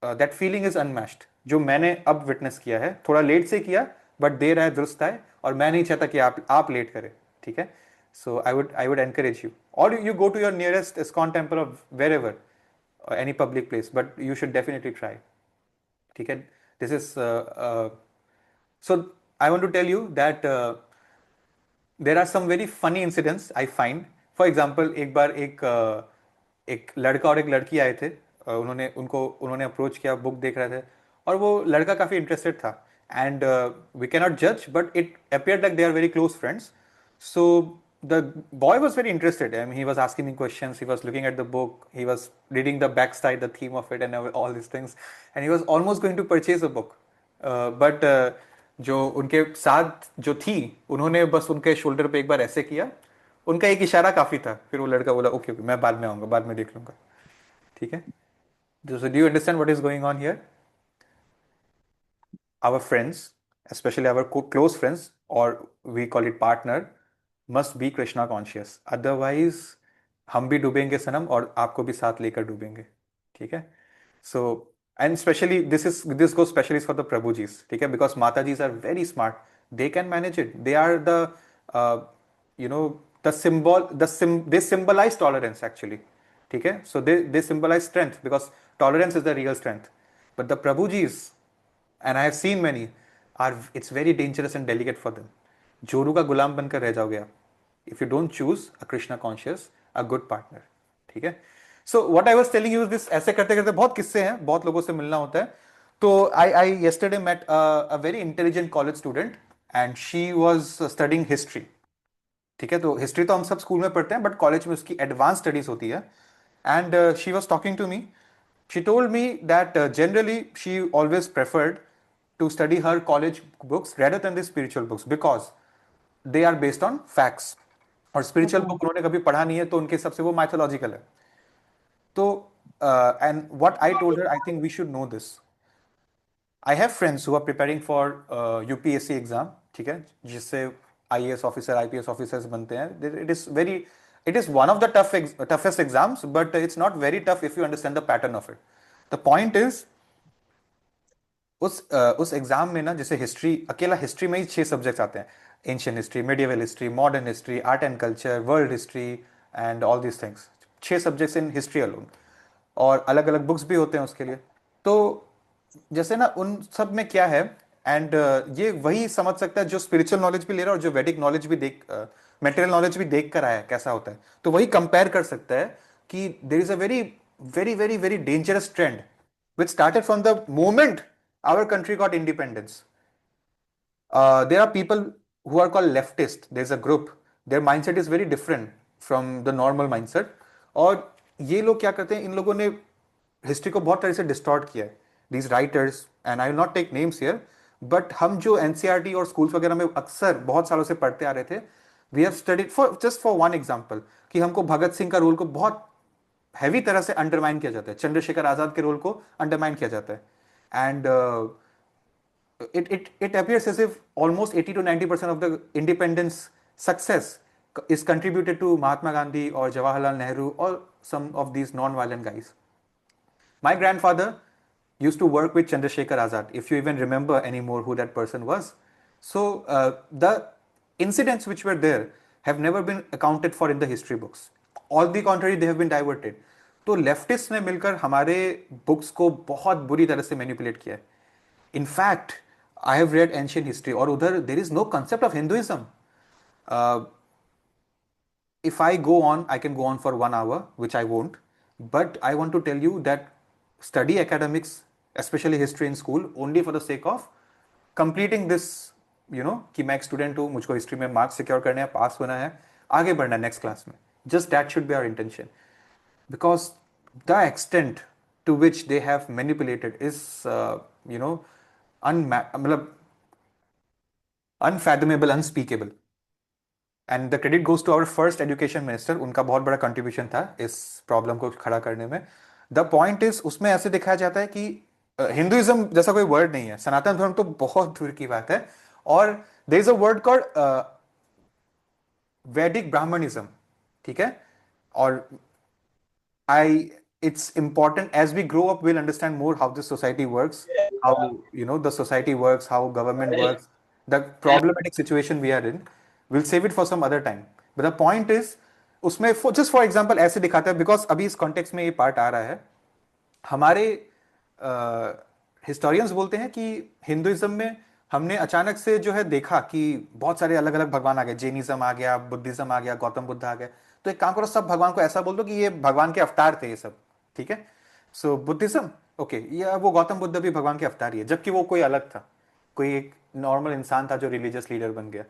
that feeling is unmatched. जो मैंने अब witness किया है, थोड़ा late से किया, but there है दुरुस्त है, और मैं नहीं चाहता कि आप लेट करें, ठीक है। So I would encourage you, or you go to your nearest ISKCON temple or wherever, any public place, but you should definitely try. ठीक है, this is so I want to tell you that there are some very funny incidents I find for example एक बार एक लड़का और एक लड़की आए थे, उन्होंने अप्रोच किया, बुक देख रहे थे, और वो लड़का काफ़ी इंटरेस्टेड था, एंड वी कैन नॉट जज but it appeared like they are very close friends. So the boy was very interested. I mean, he was asking me questions. He was looking at the book. He was reading the backside, the theme of it, and all these things. And he was almost going to purchase a book. But जो उनके साथ जो थी, उन्होंने बस उनके shoulder पे एक बार ऐसे किया. उनका एक इशारा काफी था. फिर वो लड़का बोला, ओके ओके, मैं बाद में आऊंगा, बाद में देख लूंगा. ठीक है. So do you understand what is going on here? Our friends, especially our close friends, or we call it partner, must be Krishna conscious. Otherwise, हम भी डूबेंगे सनम, और आपको भी साथ लेकर डूबेंगे. ठीक है. So, and especially this goes specially for the Prabhujis. ठीक है. Because Matajis are very smart. They can manage it. They are the uh, you know they symbolize tolerance actually. ठीक है. So they symbolize strength, because tolerance is the real strength. But the Prabhujis, and I have seen many, it's very dangerous and delicate for them. जोरू का गुलाम बनकर रह जाओगे आप, if you don't choose a Krishna conscious, a good partner. ठीक है. So what I was telling you is this, ऐसे करते करते बहुत किस्से हैं, बहुत लोगों से मिलना होता है. तो I yesterday met a very intelligent college student, and she was studying history. ठीक है. तो हिस्ट्री तो हम सब स्कूल में पढ़ते हैं, बट कॉलेज में उसकी एडवांस स्टडीज होती है. And she was talking to me. She told me that generally she always preferred to study her college books rather than the spiritual books, because they are based on facts. और spiritual book उन्होंने कभी पढ़ा नहीं है, तो उनके हिसाब से वो mythological है. तो and what I told her, I think we should know this. I have friends who are preparing for UPSC exam. ठीक है. जिससे IAS officer, IPS officers बनते हैं. It is one of the toughest exams, but it's not very tough if you understand the pattern of it. The point is, उस exam में ना, जैसे history, अकेला हिस्ट्री में ही 6 सब्जेक्ट्स आते हैं. Ancient history, medieval history, modern history, art and culture, world history, and all these things. 6 subjects in history alone, और अलग अलग बुक्स भी होते हैं उसके लिए. तो जैसे ना, उन सब में क्या है, एंड ये वही समझ सकता है जो स्पिरिचुअल नॉलेज भी ले रहा है, और जो वैदिक नॉलेज भी मटेरियल नॉलेज भी देख कर आया है कैसा होता है. तो वही कंपेयर कर सकता है कि there is a very very very very dangerous trend which started from the moment our country got independence. There are people who are called leftist. There's a group. Their mindset is very different from the normal mindset. और ये लोग क्या करते हैं, इन लोगों ने history को बहुत तरह से डिस्टॉर्ट किया है. These writers, and I will not take names here, but हम जो NCERT और स्कूल्स वगैरह में अक्सर बहुत सालों से पढ़ते आ रहे थे, we have studied just for one example, कि हमको भगत सिंह का रोल को बहुत हैवी तरह से अंडरमाइन किया जाता है, चंद्रशेखर आजाद के रोल को अंडरमाइन किया जाता है. And it appears as if almost 80 to 90% of the independence success is contributed to Mahatma Gandhi or Jawaharlal Nehru or some of these non-violent guys. My grandfather used to work with Chandrasekhar Azad, if you even remember anymore who that person was. So the incidents which were there have never been accounted for in the history books. All the contrary, they have been diverted. तो leftist ने मिलकर हमारे books को बहुत बुरी तरह से manipulate किया है. In fact I have read ancient history, और उधर there is no concept of Hinduism. if I go on, I can go on for 1 hour, which I won't. But I want to tell you that study academics, especially history in school, only for the sake of completing this, कि मैं एक student हूँ, मुझको history में marks secure करने हैं, पास होना है, आगे बढ़ना है नेक्स्ट क्लास में. Just that should be our intention. Because the extent to which they have manipulated is, unfathomable, unspeakable. And the credit goes to our first education minister. उनका बहुत बड़ा contribution था इस प्रॉब्लम को खड़ा करने में. The point is, उसमें ऐसे दिखाया जाता है कि हिंदुइज्म जैसा कोई वर्ड नहीं है, सनातन धर्म तो बहुत दूर की बात है. और there is a word called वैदिक ब्राह्मणिज्म. ठीक है. और it's important, as we grow up we'll understand more how the society works, how the society works, how government works, the problematic situation we are in. We'll save it for some other time. But the point is, उसमें just for example ऐसे दिखाता है, because अभी इस context में ये part आ रहा है. हमारे हिस्टोरियंस बोलते हैं कि हिंदुइज्म में हमने अचानक से जो है देखा कि बहुत सारे अलग अलग भगवान आ गए, जैनिज्म आ गया, बुद्धिज्म आ गया, गौतम बुद्ध आ गए. तो एक काम करो, सब भगवान को ऐसा बोल दो कि ये भगवान के अवतार थे ये सब, ठीक है। सो बुद्धिज्म, ओके, ये वो गौतम बुद्ध भी भगवान के अवतार ही है, जबकि वो कोई अलग था, कोई एक नॉर्मल इंसान था जो रिलीजियस लीडर बन गया।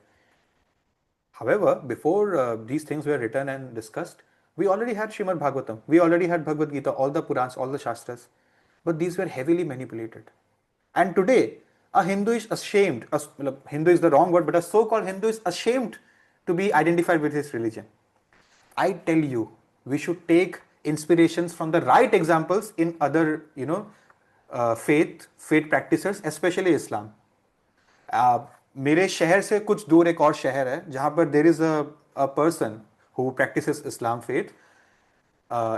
However, before these things were written and discussed, we already had Srimad Bhagavatam, we already had Bhagavad Gita, all the Purans, all the Shastras, but these were heavily manipulated. And today, a Hindu is ashamed, Hindu is the wrong word, but a so called Hindu is ashamed to be identified with his religion. I tell you, we should take inspirations from the right examples in other, faith practices, especially Islam. मेरे शहर से कुछ दूर एक और शहर है जहां पर there is a person who practices Islam faith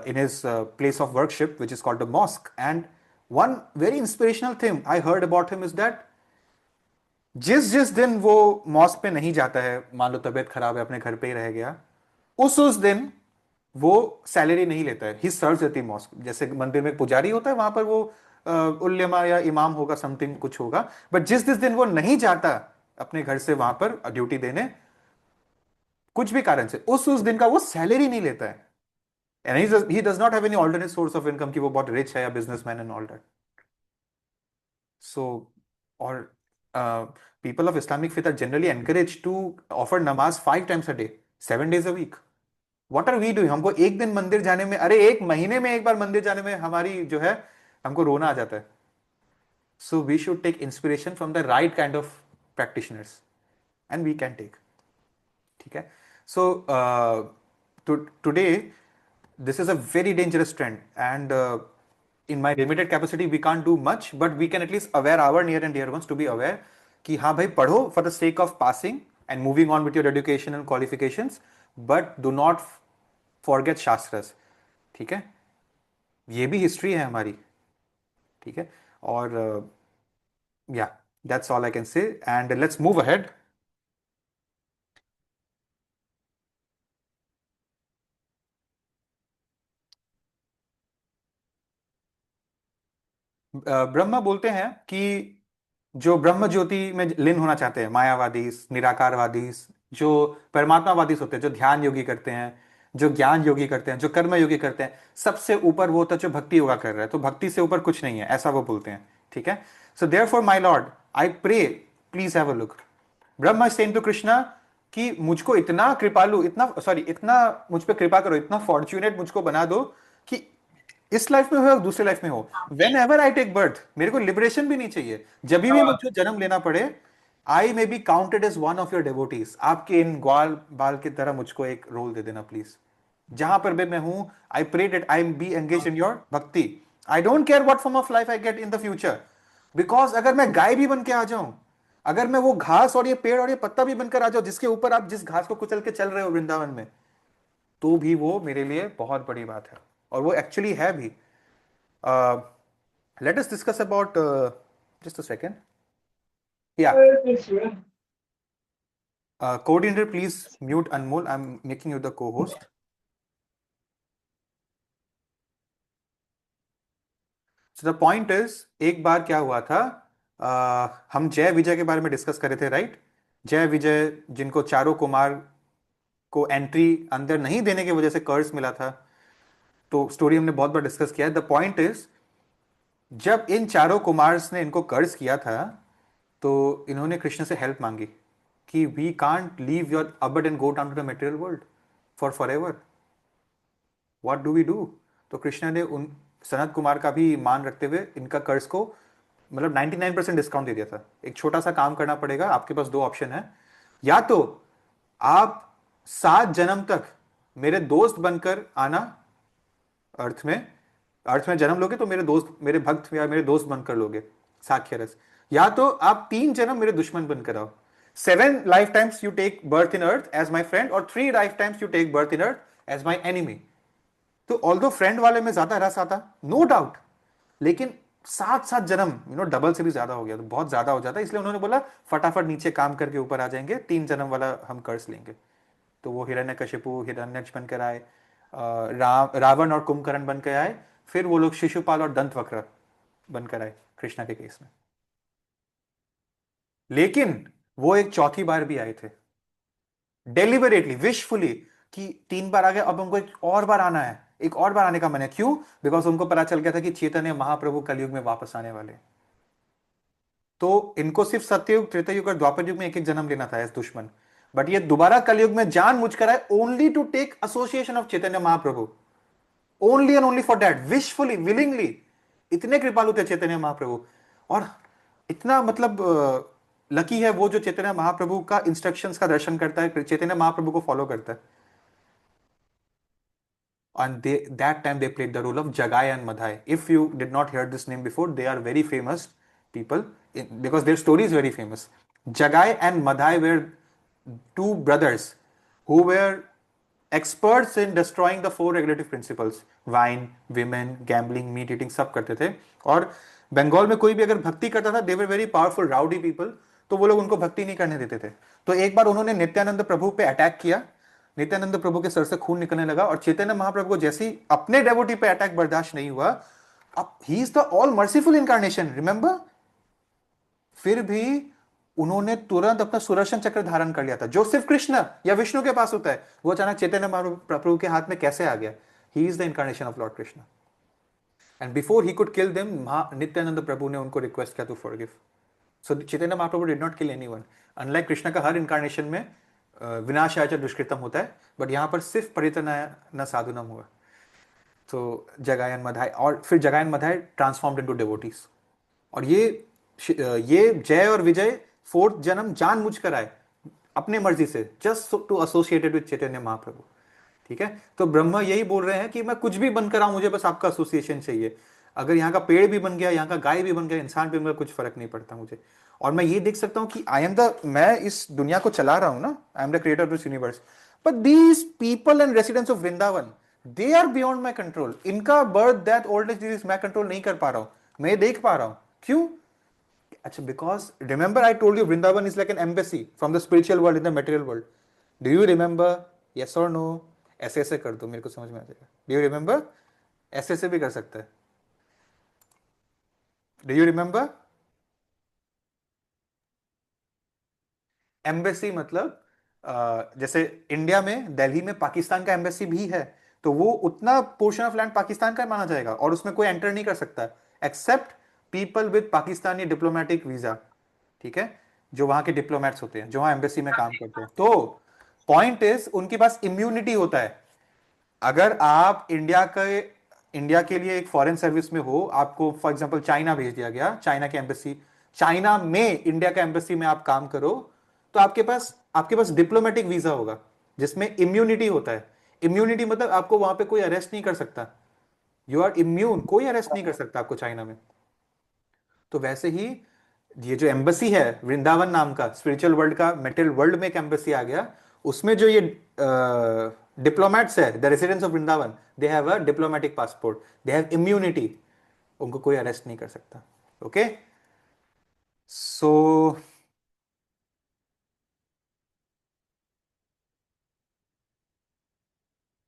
in his place of worship, which is called a mosque. And one very inspirational thing I heard about him is that जिस जिस दिन वो मॉस्क पे नहीं जाता है, मान लो तबीयत खराब है, अपने घर पे ही रह गया, उस दिन वो सैलरी नहीं लेता है, he serves at the mosque. जैसे मंदिर में पुजारी होता है, वहां पर वो उल्लेमा या इमाम होगा, समथिंग कुछ होगा, बट जिस जिस दिन वो नहीं जाता अपने घर से वहां पर ड्यूटी देने, कुछ भी कारण से उस दिन का वो सैलरी नहीं लेता है। And he does not have any alternate source of income कि वो बहुत रिच है या बिजनेसमैन एंड ऑल दैट। सो और people of Islamic faith are generally encouraged to offer namaz 5 times a day, 7 days a week. What are we doing? हमको एक दिन मंदिर जाने में, अरे एक महीने में एक बार मंदिर जाने में हमारी जो है, हमको रोना आ जाता है। So we should take inspiration from the right kind of practitioners, and we can take. ठीक है? So today this is a very dangerous trend, and in my limited capacity we can't do much, but we can at least aware our near and dear ones to be aware कि हाँ भाई पढ़ो for the sake of passing and moving on with your education and qualifications, but do not forget shastras. ठीक है, ये भी history है हमारी, ठीक है। और yeah, that's all I can say, and let's move ahead. Brahma बोलते हैं कि जो ब्रह्म ज्योति में लीन होना चाहते हैं, मायावादी, निराकारवादी, जो परमात्मावादी होते हैं, जो ध्यान योगी करते हैं, जो ज्ञान योगी करते हैं, जो कर्म योगी करते हैं, सबसे ऊपर वो होता है जो भक्ति योगा कर रहा है, तो भक्ति से ऊपर कुछ नहीं है, ऐसा वो बोलते हैं। ठीक है, so therefore my lord I pray, please have a look. Brahma saying to Krishna कि मुझको इतना कृपालु, इतना मुझ पे कृपा करो, इतना फॉर्च्यूनेट मुझको बना दो कि इस लाइफ में हो या दूसरे लाइफ में हो, whenever I take birth, मेरे को लिबरेशन भी नहीं चाहिए, जब भी मुझको जन्म लेना पड़े, I may be counted as one of your devotees, आपके इन ग्वाल बाल की तरह मुझको एक रोल दे देना प्लीज, जहां पर भी मैं हूं। I pray that I be engage in your bhakti. I don't care what form of life I get in the future, because अगर मैं गाय भी बन के आ जाऊं, अगर मैं वो घास और ये पेड़ और ये पत्ता भी बनकर आ जाऊं जिसके ऊपर आप जिस घास को कुचल के चल रहे हो वृंदावन में, तो भी वो मेरे लिए बहुत बड़ी बात है, और वो एक्चुअली है भी। Let us discuss about just a second. Yeah. Coordinator, please mute Anmol. I'm making you the co-host. So the point is, एक बार क्या हुआ था, हम जय विजय के बारे में डिस्कस कर रहे थे, राइट? जय विजय जिनको चारों कुमार को एंट्री अंदर नहीं देने की वजह से कर्स मिला था, तो स्टोरी हमने बहुत बार डिस्कस किया है। द पॉइंट इज, जब इन चारों कुमार्स ने इनको कर्ज किया था, तो इन्होंने कृष्ण से हेल्प मांगी कि we can't leave your abode and go down to the material world forever, what do we do? तो कृष्ण ने उन सनत कुमार का भी मान रखते हुए इनका कर्ज को मतलब 99% डिस्काउंट दे दिया था। एक छोटा सा काम करना पड़ेगा, आपके पास दो ऑप्शन है, या तो आप 7 जन्म तक मेरे दोस्त बनकर आना, अर्थ में जन्म लोगे तो मेरे दोस्त, मेरे भक्त या मेरे दोस्त बनकर लोगे साख्य रस, या तो आप 3 जन्म मेरे दुश्मन बनकर आओ। 7 life times you take birth in earth as my friend, और 3 life times you take birth in earth as my enemy. तो ऑल्दो फ्रेंड वाले में ज्यादा रस आता, नो डाउट, लेकिन 7 जन्म डबल से भी ज्यादा हो गया, तो बहुत ज्यादा हो जाता है, इसलिए उन्होंने बोला फटाफट नीचे काम करके ऊपर आ जाएंगे, 3 जन्म वाला हम कर्ज लेंगे। तो वो हिरण्यकशिपु, हिरण्यक्ष बनकर आए, रावण और कुंभकर्ण बनकर आए, फिर वो लोग शिशुपाल और दंतवक्र बनकर आए कृष्णा के केस में। लेकिन वो एक चौथी बार भी आए थे, डेलिबरेटली, विशफुली, कि 3 बार आ गए, अब हमको एक और बार आना है, एक और बार आने का मन है। क्यों? बिकॉज उनको पता चल गया था कि चैतन्य महाप्रभु कलयुग में वापस आने वाले हैं। तो इनको सिर्फ सत्ययुग, त्रेता युग और द्वापर युग में एक एक जन्म लेना था एज दुश्मन, बट ये दोबारा कलयुग में जान मुझ कर आए only to take association of Chaitanya Mahaprabhu, only and only for that, wishfully, willingly. इतने कृपालु थे चैतन्य महाप्रभु। और इतना मतलब लकी है वो जो चैतन्य महाप्रभु का इंस्ट्रक्शंस का दर्शन करता है, चैतन्य महाप्रभु को फॉलो करता है। And that time they played the role of Jagai and Madhai. If you did not hear this name before, they are very famous people because their story is very famous. Jagai and Madhai were two brothers who were experts in destroying the 4 regulative principles: wine, women, gambling, meat eating, सब करते थे। और बंगाल में कोई भी अगर भक्ति करता था, they were very powerful rowdy people, तो वो लोग उनको भक्ति नहीं करने देते थे। तो एक बार उन्होंने नित्यानंद प्रभु पे अटैक किया, नित्यानंद प्रभु के सर से खून निकलने लगा, और चैतन्य महाप्रभु को जैसे ही अपने डेवोटी पे अटैक बर्दाश्त नहीं हुआ, अब ही is the all merciful incarnation, remember, फिर भी उन्होंने तुरंत अपना सुदर्शन चक्र धारण कर लिया था, जो सिर्फ कृष्ण या विष्णु के पास होता है। वो अचानक चैतन्य महाप्रभु के हाथ में कैसे आ गया? He is the incarnation of Lord Krishna. And before he could kill them, Nityananda Prabhu ने उनको रिक्वेस्ट किया to forgive. So Chaitanya Mahaprabhu did not kill anyone. Unlike Krishna का हर इनकारनेशन में विनाशाय च दुष्कृतम होता है, बट यहां पर सिर्फ परितनाय न साधुनम हुआ। तो जगायन मधाय, और फिर जगायन मधाय ट्रांसफॉर्म्ड इनटू डिवोटीज। और ये जय और विजय 4th जन्म जान मुझ कर आए अपने मर्जी से, just to associated with Chaitanya Mahaprabhu. ठीक है, तो ब्रह्मा यही बोल रहे हैं कि मैं कुछ भी बनकर आऊं, मुझे बस आपका एसोसिएशन चाहिए। अगर यहाँ का पेड़ भी बन गया, यहाँ का गाय भी बन गया, इंसान भी बन गया, कुछ फर्क नहीं पड़ता मुझे। और मैं ये देख सकता हूं कि मैं इस दुनिया को चला रहा हूं ना, I am the creator of this universe, but these people and residents of Vrindavan, they are beyond my control. इनका birth, death, old age, disease मैं कंट्रोल नहीं कर पा रहा हूं, मैं देख पा रहा हूं। क्यों? अच्छा, because remember I told you Vrindavan is like an embassy from the spiritual world in the material world. Do you remember? Yes और नो? ऐसे ऐसे कर दो, मेरे को समझ में आ जाएगा। Do you remember? ऐसे ऐसे भी कर सकता है। Do you remember? एम्बेसी मतलब जैसे इंडिया में, दिल्ली में पाकिस्तान का एम्बेसी भी है, तो वो उतना पोर्शन ऑफ लैंड पाकिस्तान का माना जाएगा, और उसमें कोई एंटर नहीं कर सकता except people with Pakistani diplomatic visa. ठीक है, जो वहां के डिप्लोमेट्स होते हैं, जो वहां एम्बेसी में काम करते हैं। तो पॉइंट इज, उनके पास इम्यूनिटी होता है। अगर आप इंडिया के लिए एक फॉरेन सर्विस में हो, आपको फॉर एग्जांपल चाइना भेज दिया गया, चाइना के एम्बेसी, चाइना में इंडिया के एम्बेसी में आप काम करो, तो आपके पास डिप्लोमेटिक वीजा होगा जिसमें इम्यूनिटी होता है। इम्यूनिटी मतलब आपको वहां पे कोई अरेस्ट नहीं कर सकता, यू आर इम्यून, कोई अरेस्ट नहीं कर सकता आपको चाइना में। तो वैसे ही ये जो एम्बेसी है वृंदावन नाम का, स्पिरिचुअल वर्ल्ड का मेटेरियल वर्ल्ड में एक एम्बेसी आ गया, उसमें जो ये डिप्लोमेट्स है, the residents of Vrindavan, they have a diplomatic passport, they have immunity, उनको कोई अरेस्ट नहीं कर सकता। ओके, सो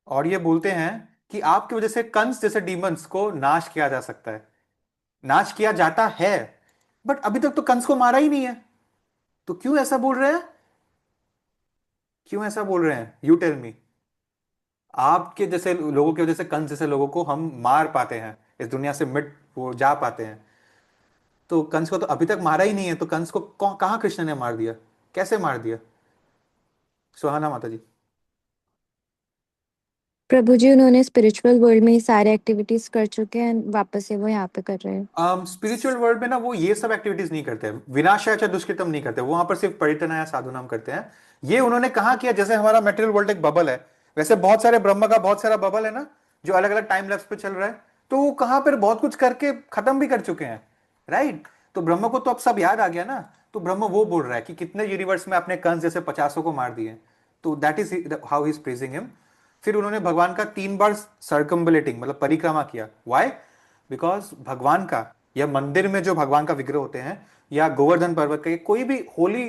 और ये बोलते हैं कि आपकी वजह से कंस जैसे डीमंस को नाश किया जा सकता है, नाश किया जाता है, बट अभी तक तो कंस को मारा ही नहीं है। तो क्यों ऐसा बोल रहे हैं? क्यों ऐसा बोल रहे हैं? You tell me. आपके जैसे लोगों की वजह से, कंस जैसे लोगों को हम मार पाते हैं, इस दुनिया से मिट वो जा पाते हैं। तो कंस को तो अभी तक मारा ही नहीं है, तो कंस को कहां कृष्ण ने मार दिया, कैसे मार दिया? सुहाना माता जी। प्रभु जी उन्होंने स्पिरिचुअल वर्ल्ड में ही सारे एक्टिविटीज कर चुके हैं, वापस से वो यहाँ पे कर रहे हैं। स्पिरिचुअल वर्ल्ड में ना वो ये सब एक्टिविटीज नहीं करते, विनाशाय च दुष्कृतम नहीं करते, वो वहां पर सिर्फ परितनाया साधुनाम करते हैं। ये उन्होंने कहा किया, जैसे हमारा मेटेरियल वर्ल्ड एक बबल है, वैसे बहुत सारे ब्रह्म का बहुत सारा बबल है ना, जो अलग अलग टाइम लैप्स पे चल रहा है, तो वो कहां पर बहुत कुछ करके खत्म भी कर चुके हैं, राइट? तो ब्रह्म को तो अब सब याद आ गया ना, तो ब्रह्म वो बोल रहा है कि कितने यूनिवर्स में अपने कंस जैसे 50 को मार दिए। तो that is how he is praising him. फिर उन्होंने भगवान का 3 बार सर्कम्बुलेटिंग मतलब परिक्रमा किया। वाई? बिकॉज भगवान का, या मंदिर में जो भगवान का विग्रह होते हैं, या गोवर्धन पर्वत का, कोई भी होली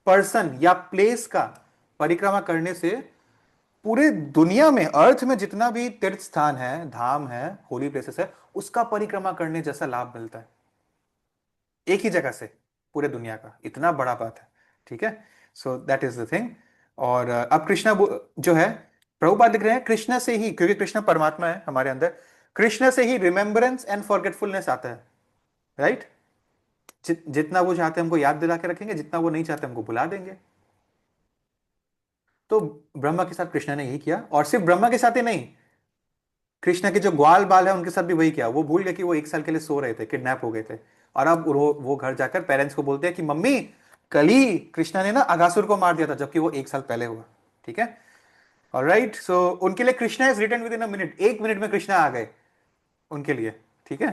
पर्सन या प्लेस का परिक्रमा करने से पूरे दुनिया में, अर्थ में जितना भी तीर्थ स्थान है, धाम है, होली प्लेसेस है, उसका परिक्रमा करने जैसा लाभ मिलता है एक ही जगह से, पूरे दुनिया का। इतना बड़ा बात है। ठीक है, so that is the thing. और अब कृष्णा जो है प्रभुपाद लिख रहे हैं कृष्ण से ही, क्योंकि कृष्ण परमात्मा है हमारे अंदर, कृष्ण से ही रिमेम्बरेंस एंड फॉरगेटफुलनेस आता है, राइट। जितना वो चाहते हैं हमको याद दिला के रखेंगे, जितना वो नहीं चाहते हमको भुला देंगे। तो ब्रह्मा के साथ कृष्ण ने यही किया, और सिर्फ ब्रह्मा के साथ ही नहीं, कृष्ण के जो ग्वाल बाल है उनके साथ भी वही किया। वो भूल गए कि वो 1 साल के लिए सो रहे थे, किडनैप हो गए थे, और अब वो घर जाकर पेरेंट्स को बोलते हैं कि मम्मी कल ही कृष्णा ने ना अगासुर को मार दिया था, जबकि वो 1 साल पहले हुआ। ठीक है, ऑलराइट। सो उनके लिए Krishna is return with in a minute, 1 minute में कृष्णा आ गए उनके लिए। ठीक है।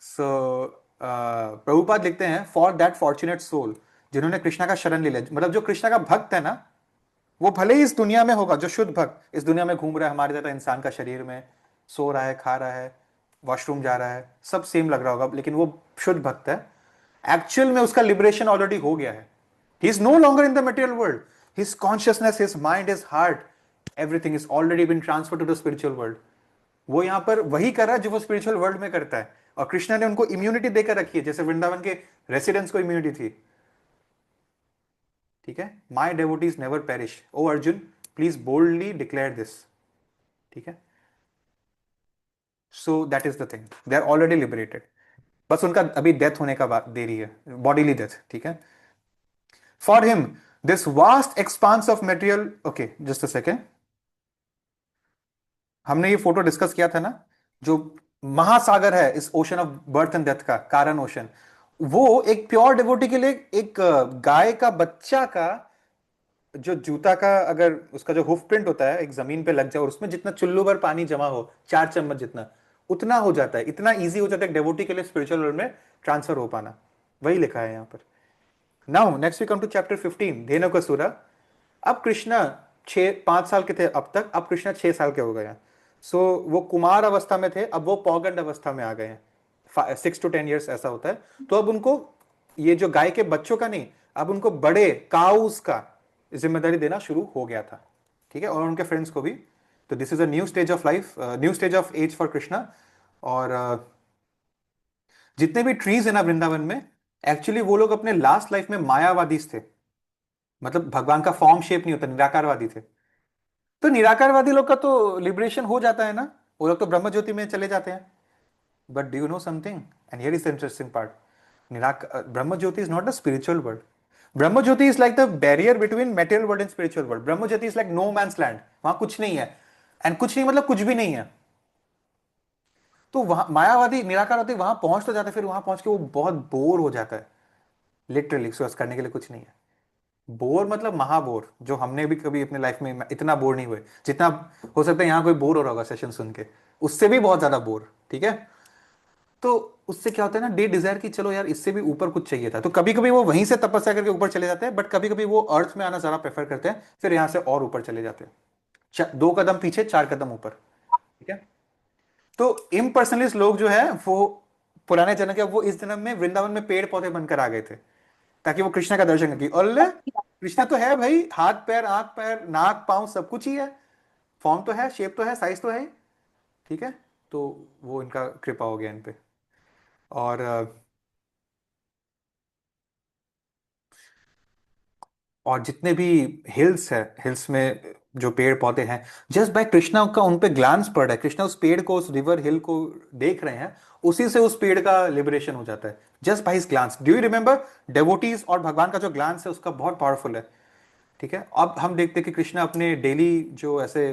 सो प्रभुपाद लिखते हैं फॉर दैट फॉर्चुनेट सोल, जिन्होंने कृष्णा का शरण ले लिया, मतलब जो कृष्णा का भक्त है ना, वो भले ही इस दुनिया में होगा, जो शुद्ध भक्त इस दुनिया में घूम रहा है हमारे तरह इंसान का शरीर में, सो रहा है, खा रहा है, वॉशरूम जा रहा है, सब सेम लग रहा होगा, लेकिन वो शुद्ध भक्त है। एक्चुअल में उसका लिबरेशन ऑलरेडी हो गया है। He is no longer in the material world, his consciousness, his mind, his heart, everything is already been transfer to the spiritual world. वो यहां पर वही कर रहा है जो वो स्पिरिचुअल वर्ल्ड में करता है, और कृष्णा ने उनको इम्यूनिटी देकर रखी है, जैसे वृंदावन के रेसिडेंट्स को इम्यूनिटी थी। ठीक है, my devotees never perish, O Arjun please boldly declare this. ठीक है, so that is the thing, they are already liberated, बस उनका अभी डेथ होने का देरी है, बॉडीली डेथ। ठीक है, for him this vast expanse of material, okay just a second, हमने ये फोटो डिस्कस किया था ना, जो महासागर है इस ocean of birth and death का, कारण ओशन, वो एक प्योर डिवोटी के लिए एक गाय का बच्चा का जो जूता का, अगर उसका जो हुफ प्रिंट होता है एक जमीन पे लग जाए और उसमें जितना चुल्लू भर पानी जमा हो, 4 चम्मच जितना, उतना हो जाता है, इतना इजी हो जाता है डेवोटी के लिए स्पिरिचुअल वर्ल्ड में ट्रांसफर हो पाना। वही लिखा है यहाँ पर। Now next we come to chapter 15, Dhenukasura. अब कृष्णा 5 साल के थे अब तक, अब कृष्णा 6 साल के हो गए हैं। सो वो कुमार अवस्था में थे, अब वो पौगंड अवस्था में आ गए हैं, 6 to 10 years ऐसा होता है। तो अब उनको ये जो गाय के बच्चों का नहीं, अब उनको बड़े काउस का जिम्मेदारी देना शुरू हो गया था। ठीक है, और उनके फ्रेंड्स को भी। तो this is a new stage of life, new stage of age for Krishna. और जितने भी ट्रीज है ना वृंदावन में, एक्चुअली वो लोग अपने लास्ट लाइफ में मायावादी थे, मतलब भगवान का फॉर्म शेप नहीं होता, निराकारवादी थे। तो निराकारवादी लोग का तो लिबरेशन हो जाता है ना, वो लोग तो ब्रह्म ज्योति में चले जाते हैं। But do you know something, and here is the interesting part, Brahma jyoti is not the spiritual world. Brahma jyoti is like the barrier between material world and spiritual world. Brahma jyoti is like no man's land, वहां कुछ नहीं है, and कुछ नहीं मतलब कुछ भी नहीं है। तो वहां मायावादी निराकारवादी वहां पहुंच तो जाता है, फिर वहां पहुंच के वो बहुत बोर हो जाता है, लिटरली सोच करने के लिए कुछ नहीं है। बोर मतलब महाबोर, जो हमने भी कभी अपने लाइफ में इतना बोर नहीं हुए, जितना हो सकता है यहाँ कोई बोर हो रहा होगा सेशन सुन के, उससे भी बहुत ज्यादा बोर। ठीक है, तो उससे क्या होता है ना, डे डिजायर की चलो यार इससे भी ऊपर कुछ चाहिए था। तो कभी कभी वो वहीं से तपस्या करके ऊपर चले जाते हैं, बट कभी कभी वो अर्थ में आना ज्यादा प्रेफर करते हैं, फिर यहां से और ऊपर चले जाते हैं, 2 कदम पीछे 4 कदम ऊपर। ठीक है, तो इम्पर्सनलिस्ट लोग जो है वो पुराने जन्म के, वो इस जन्म में वृंदावन में पेड़ पौधे बनकर आ गए थे, ताकि वो कृष्णा का दर्शन करें। और कृष्णा तो है भाई, हाथ पैर, आंख पैर, नाक पांव सब कुछ ही है, फॉर्म तो है, शेप तो है, साइज तो है। ठीक है, तो वो इनका कृपा हो गया इन पे। और जितने भी हिल्स है, हिल्स में जो पेड़ पौधे हैं, जस्ट बाय कृष्णा का उन पे ग्लांस पड़ रहा है, कृष्णा उस पेड़ को, उस रिवर हिल को देख रहे हैं, उसी से उस पेड़ का लिबरेशन हो जाता है, just by his glance. Do you remember, devotees और भगवान का जो ग्लांस है उसका बहुत पावरफुल है। ठीक है, अब हम देखते हैं कि कृष्णा अपने डेली जो ऐसे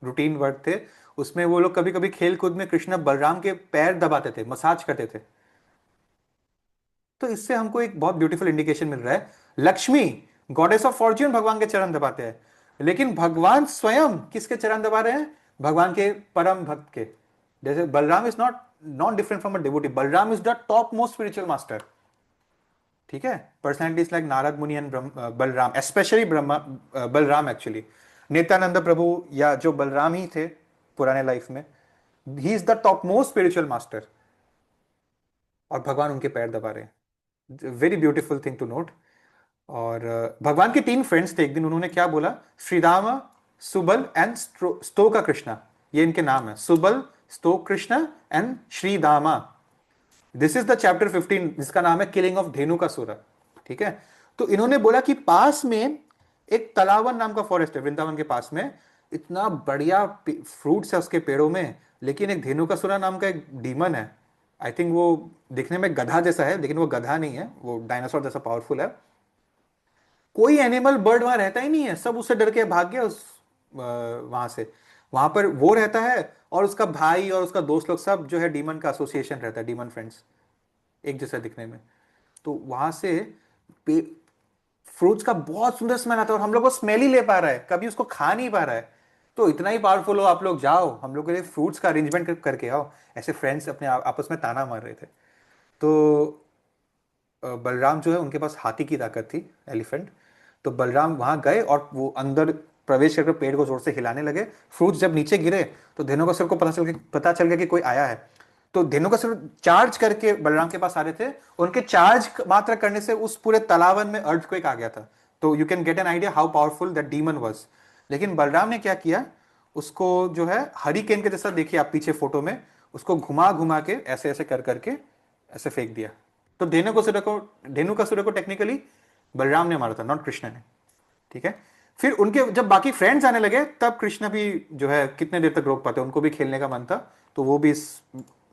रूटीन वर्क थे, उसमें वो लोग कभी कभी खेल कूद में कृष्णा बलराम के पैर दबाते थे, मसाज करते थे। तो इससे हमको एक बहुत ब्यूटीफुल इंडिकेशन मिल रहा है, लक्ष्मी गॉडेस ऑफ फॉर्च्यून भगवान के चरण दबाते हैं, लेकिन भगवान स्वयं किसके चरण दबा रहे हैं, भगवान के परम भक्त के। जैसे Balram is not different from a devotee, Balram is the top most spiritual master. ठीक है, personalities like Narad Muni and Balram, specially Brahma Balram actually, Nityananda Prabhu या जो बलराम ही थे पुराने लाइफ में, he is the top most spiritual master, और भगवान उनके पैर दबा रहे हैं। Very beautiful thing to note. और भगवान के 3 फ्रेंड्स थे, एक दिन उन्होंने क्या बोला, श्रीदामा, सुबल एंड स्तोका कृष्णा, ये इनके नाम है, Subal, Stoka Krishna and Shridama. This is the chapter 15 जिसका नाम है किलिंग ऑफ धेनु का सूरा। ठीक है, तो इन्होंने बोला कि पास में एक तलावन नाम का फॉरेस्ट है वृंदावन के पास में, इतना बढ़िया फ्रूट्स है उसके पेड़ों में, लेकिन एक धेनुकासुरा नाम का एक डीमन है। आई थिंक वो दिखने में गधा जैसा है, लेकिन वो गधा नहीं है, वो डायनासोर जैसा पावरफुल है। कोई एनिमल बर्ड वहां रहता ही नहीं है, सब उससे डर के भाग गया उस वहां से। वहां पर वो रहता है और उसका भाई और उसका दोस्त लोग, सब जो है डीमन का एसोसिएशन रहता है, डीमन फ्रेंड्स, एक जैसा दिखने में। तो वहां से फ्रूट्स का बहुत सुंदर स्मेल आता है, और हम लोग वो स्मेल ही ले पा रहा है, कभी उसको खा नहीं पा रहा है। तो इतना ही पावरफुल हो आप लोग, जाओ हम लोग के लिए फ्रूट्स का अरेंजमेंट करके आओ। ऐसे फ्रेंड्स अपने आपस में ताना मार रहे थे। तो बलराम जो है उनके पास हाथी की ताकत थी, एलिफेंट। तो बलराम वहां गए और वो अंदर प्रवेश करके पेड़ को जोर से हिलाने लगे। फ्रूट्स जब नीचे गिरे तो धेनुकासुर को पता चल गया कि कोई आया है। तो धेनुकासुर चार्ज करके बलराम के पास आ रहे थे, उनके चार्ज मात्र करने से उस पूरे तालावन में अर्थक्वेक आ गया था। तो you can get an idea how powerful that demon was. लेकिन बलराम ने क्या किया, उसको जो है हरिकेन के जैसा, देखिए आप पीछे फोटो में, उसको घुमा घुमा के ऐसे ऐसे कर करके ऐसे फेंक दिया। तो धेनुकासुर को टेक्निकली बलराम ने मारा था, नॉट कृष्ण ने। ठीक है। फिर उनके जब बाकी फ्रेंड्स आने लगे, तब कृष्ण भी जो है कितने देर तक रोक पाते, उनको भी खेलने का मन था, तो वो भी इस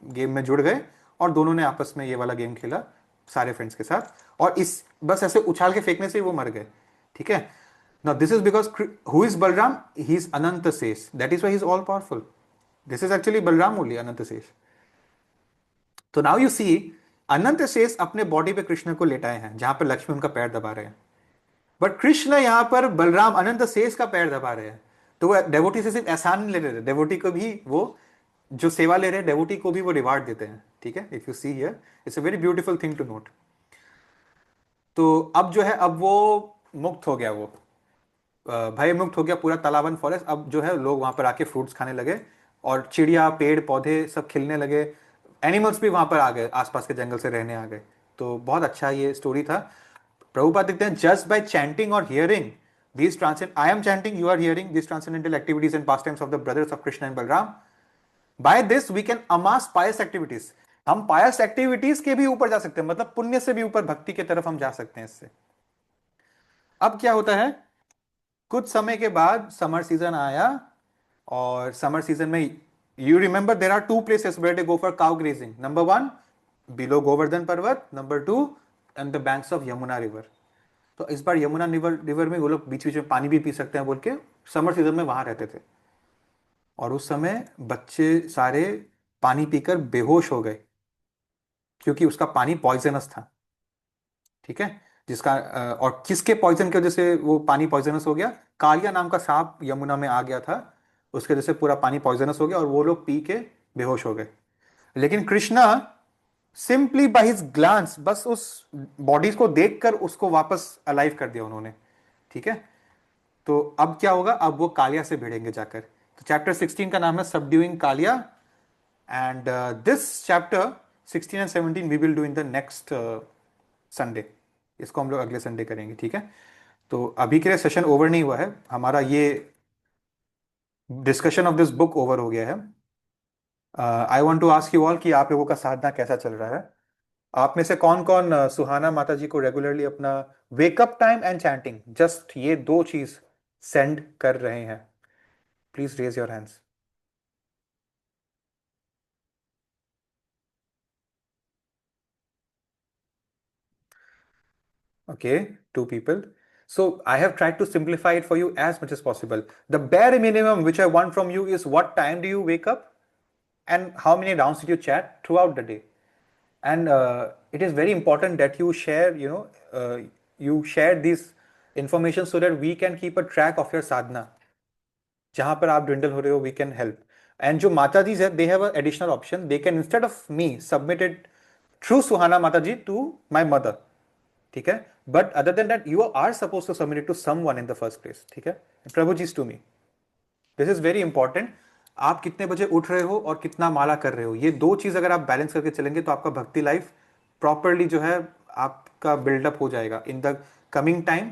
गेम में जुड़ गए और दोनों ने आपस में ये वाला गेम खेला सारे फ्रेंड्स के साथ, और इस बस ऐसे उछाल के फेंकने से ही वो मर गए। ठीक है। Now this is because who is Balram, he is Anant Shesh, that is why he is all powerful. This is actually Balram only, Anant Shesh. तो नाउ यू सी, अनंत शेष अपने बॉडी पे कृष्ण को लेटाए हैं, जहां पर लक्ष्मी उनका पैर दबा रहे हैं, बट कृष्ण यहां पर बलराम अनंत शेष का पैर दबा रहे हैं। तो वो डेवोटी से सिर्फ एहसान नहीं ले रहे, डेवोटी को भी वो जो सेवा ले रहे हैं, डेवोटी को भी वो रिवार्ड देते हैं। ठीक है, if you see here, it's a very beautiful thing to note. तो अब जो है, अब वो मुक्त हो गया, वो भय मुक्त हो गया पूरा तालाबन फॉरेस्ट। अब जो है लोग वहां पर आके फ्रूट्स खाने लगे, और चिड़िया पेड़ पौधे सब खिलने लगे, एनिमल्स भी वहां पर आ गए, आसपास के जंगल से रहने आ गए। तो बहुत अच्छा ये स्टोरी था। प्रभुपाद लिखते हैं, जस्ट बाय चैंटिंग और hearing these transcend I am chanting, you are hearing these transcendental activities and pastimes of the brothers of Krishna and Balram. By this we can amass pious activities. हम पायस activities के भी ऊपर जा सकते हैं, मतलब पुण्य से भी ऊपर भक्ति की तरफ हम जा सकते हैं इससे। अब क्या होता है, कुछ समय के बाद समर सीजन आया, और समर सीजन में you remember there are two places where they go for cow grazing. Number one below Govardhan Parvat, number two and the banks of Yamuna river. तो इस बार यमुना रिवर में वो लोग बीच बीच में पानी भी पी सकते हैं बोल के समर सीजन में वहां रहते थे। और उस समय बच्चे सारे पानी पीकर बेहोश हो गए, क्योंकि उसका पानी पॉइजनस था। ठीक है। जिसका और किसके पॉइजन की वजह से वो पानी पॉइजनस हो गया, कालिया नाम का सांप यमुना में आ गया था, उसके वजह से पूरा पानी पॉइजनस हो गया और वो लोग पी के बेहोश हो गए। लेकिन Krishna simply by his glance, बस उस बॉडीज को देखकर उसको वापस अलाइव कर दिया उन्होंने। ठीक है। तो अब क्या होगा, अब वो कालिया से भिड़ेंगे जाकर। तो चैप्टर 16 का नाम है subduing Kaliya, and this chapter 16 and 17 we will do in the next Sunday. इसको हम लोग अगले संडे करेंगे। ठीक है। तो अभी के लिए सेशन ओवर नहीं हुआ है हमारा, ये discussion of this book over हो गया है। I want to ask you all कि आप लोगों का साधना कैसा चल रहा है। आप में से कौन कौन सुहाना माता जी को रेगुलरली अपना wake up time and chanting, just ये दो चीज सेंड कर रहे हैं? Please raise your hands. Okay, two people. So I have tried to simplify it for you as much as possible. The bare minimum which I want from you is what time do you wake up and how many rounds did you chat throughout the day. And it is very important that you share, you share this information so that we can keep a track of your sadhana. जहां पर आप dwindle हो रहे हो, we can help. And जो माता जी है, they have an additional option. They can, instead of me, submit it through Suhana Mataji to my mother. ठीक है। But other than that you are suppose to submit it to someone in the first place. ठीक है। Prabhu ji to me, this is very important. आप कितने बजे उठ रहे हो और कितना माला कर रहे हो, ये दो चीज अगर आप बैलेंस करके चलेंगे तो आपका भक्ति लाइफ प्रॉपरली जो है आपका बिल्डअप हो जाएगा। In the coming time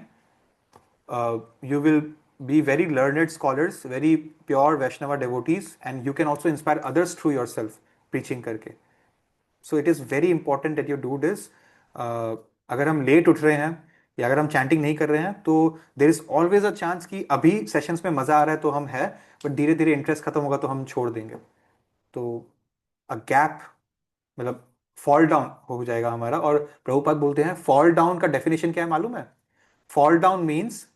you will be very learned scholars, very pure Vaishnava devotees, and you can also inspire others through yourself preaching करके. So it is very important that you do this. अगर हम late उठ रहे हैं या अगर हम chanting नहीं कर रहे हैं तो there is always a chance कि अभी सेशंस में मजा आ रहा है तो हम है, बट धीरे धीरे इंटरेस्ट खत्म होगा तो हम छोड़ देंगे। तो अ गैप मतलब फॉल डाउन हो जाएगा हमारा। और प्रभुपाद बोलते हैं फॉल डाउन का डेफिनेशन क्या है मालूम है? Fall down means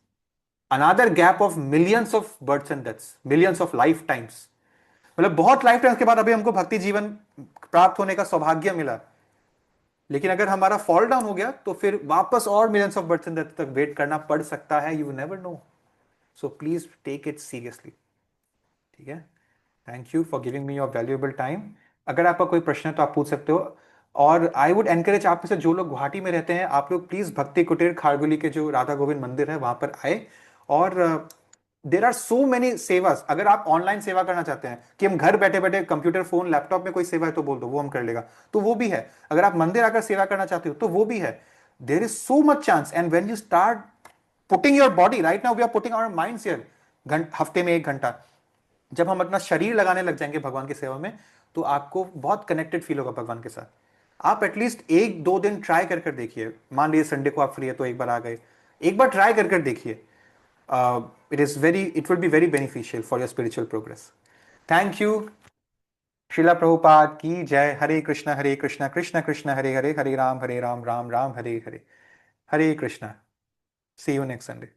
another gap of millions of births and deaths, millions of life times. मतलब बहुत लाइफ टाइम्स के बाद अभी हमको भक्ति जीवन प्राप्त होने का सौभाग्य मिला, लेकिन अगर हमारा फॉल डाउन हो गया तो फिर वापस और millions of births and deaths तक वेट करना पड़ सकता है। You never know, so please take it seriously. ठीक है, thank you for giving me your valuable time. अगर आपका कोई प्रश्न है तो आप पूछ सकते हो। और आई वुड एनकरेज आप में से जो लोग गुवाहाटी में रहते हैं, आप लोग प्लीज भक्ति कुटीर खारगुली के जो राधा गोविंद मंदिर है वहां पर आए। और देर आर सो मेनी सेवास। अगर आप ऑनलाइन सेवा करना चाहते हैं कि हम घर बैठे बैठे कंप्यूटर फोन लैपटॉप में कोई सेवा है तो बोल दो, वो हम कर लेगा, तो वो भी है। अगर आप मंदिर आकर सेवा करना चाहते हो तो वो भी है। There is so much chance, and when you start putting your body, right now we are putting our minds here, हफ्ते में 1 घंटा, जब हम अपना शरीर लगाने लग जाएंगे भगवान की सेवा में, तो आपको बहुत कनेक्टेड फील होगा भगवान के साथ। आप एटलीस्ट 1-2 दिन ट्राई कर कर देखिए। मान लीजिए संडे को आप फ्री है तो एक बार आ गए, एक बार ट्राई कर कर देखिए। it will be very beneficial for your spiritual progress. Thank you. Srila Prabhupada ki jai. Hare Krishna, Krishna Krishna, Hare Hare, Hare Ram, Ram Ram, Hare Hare. Hare Krishna. See you next Sunday.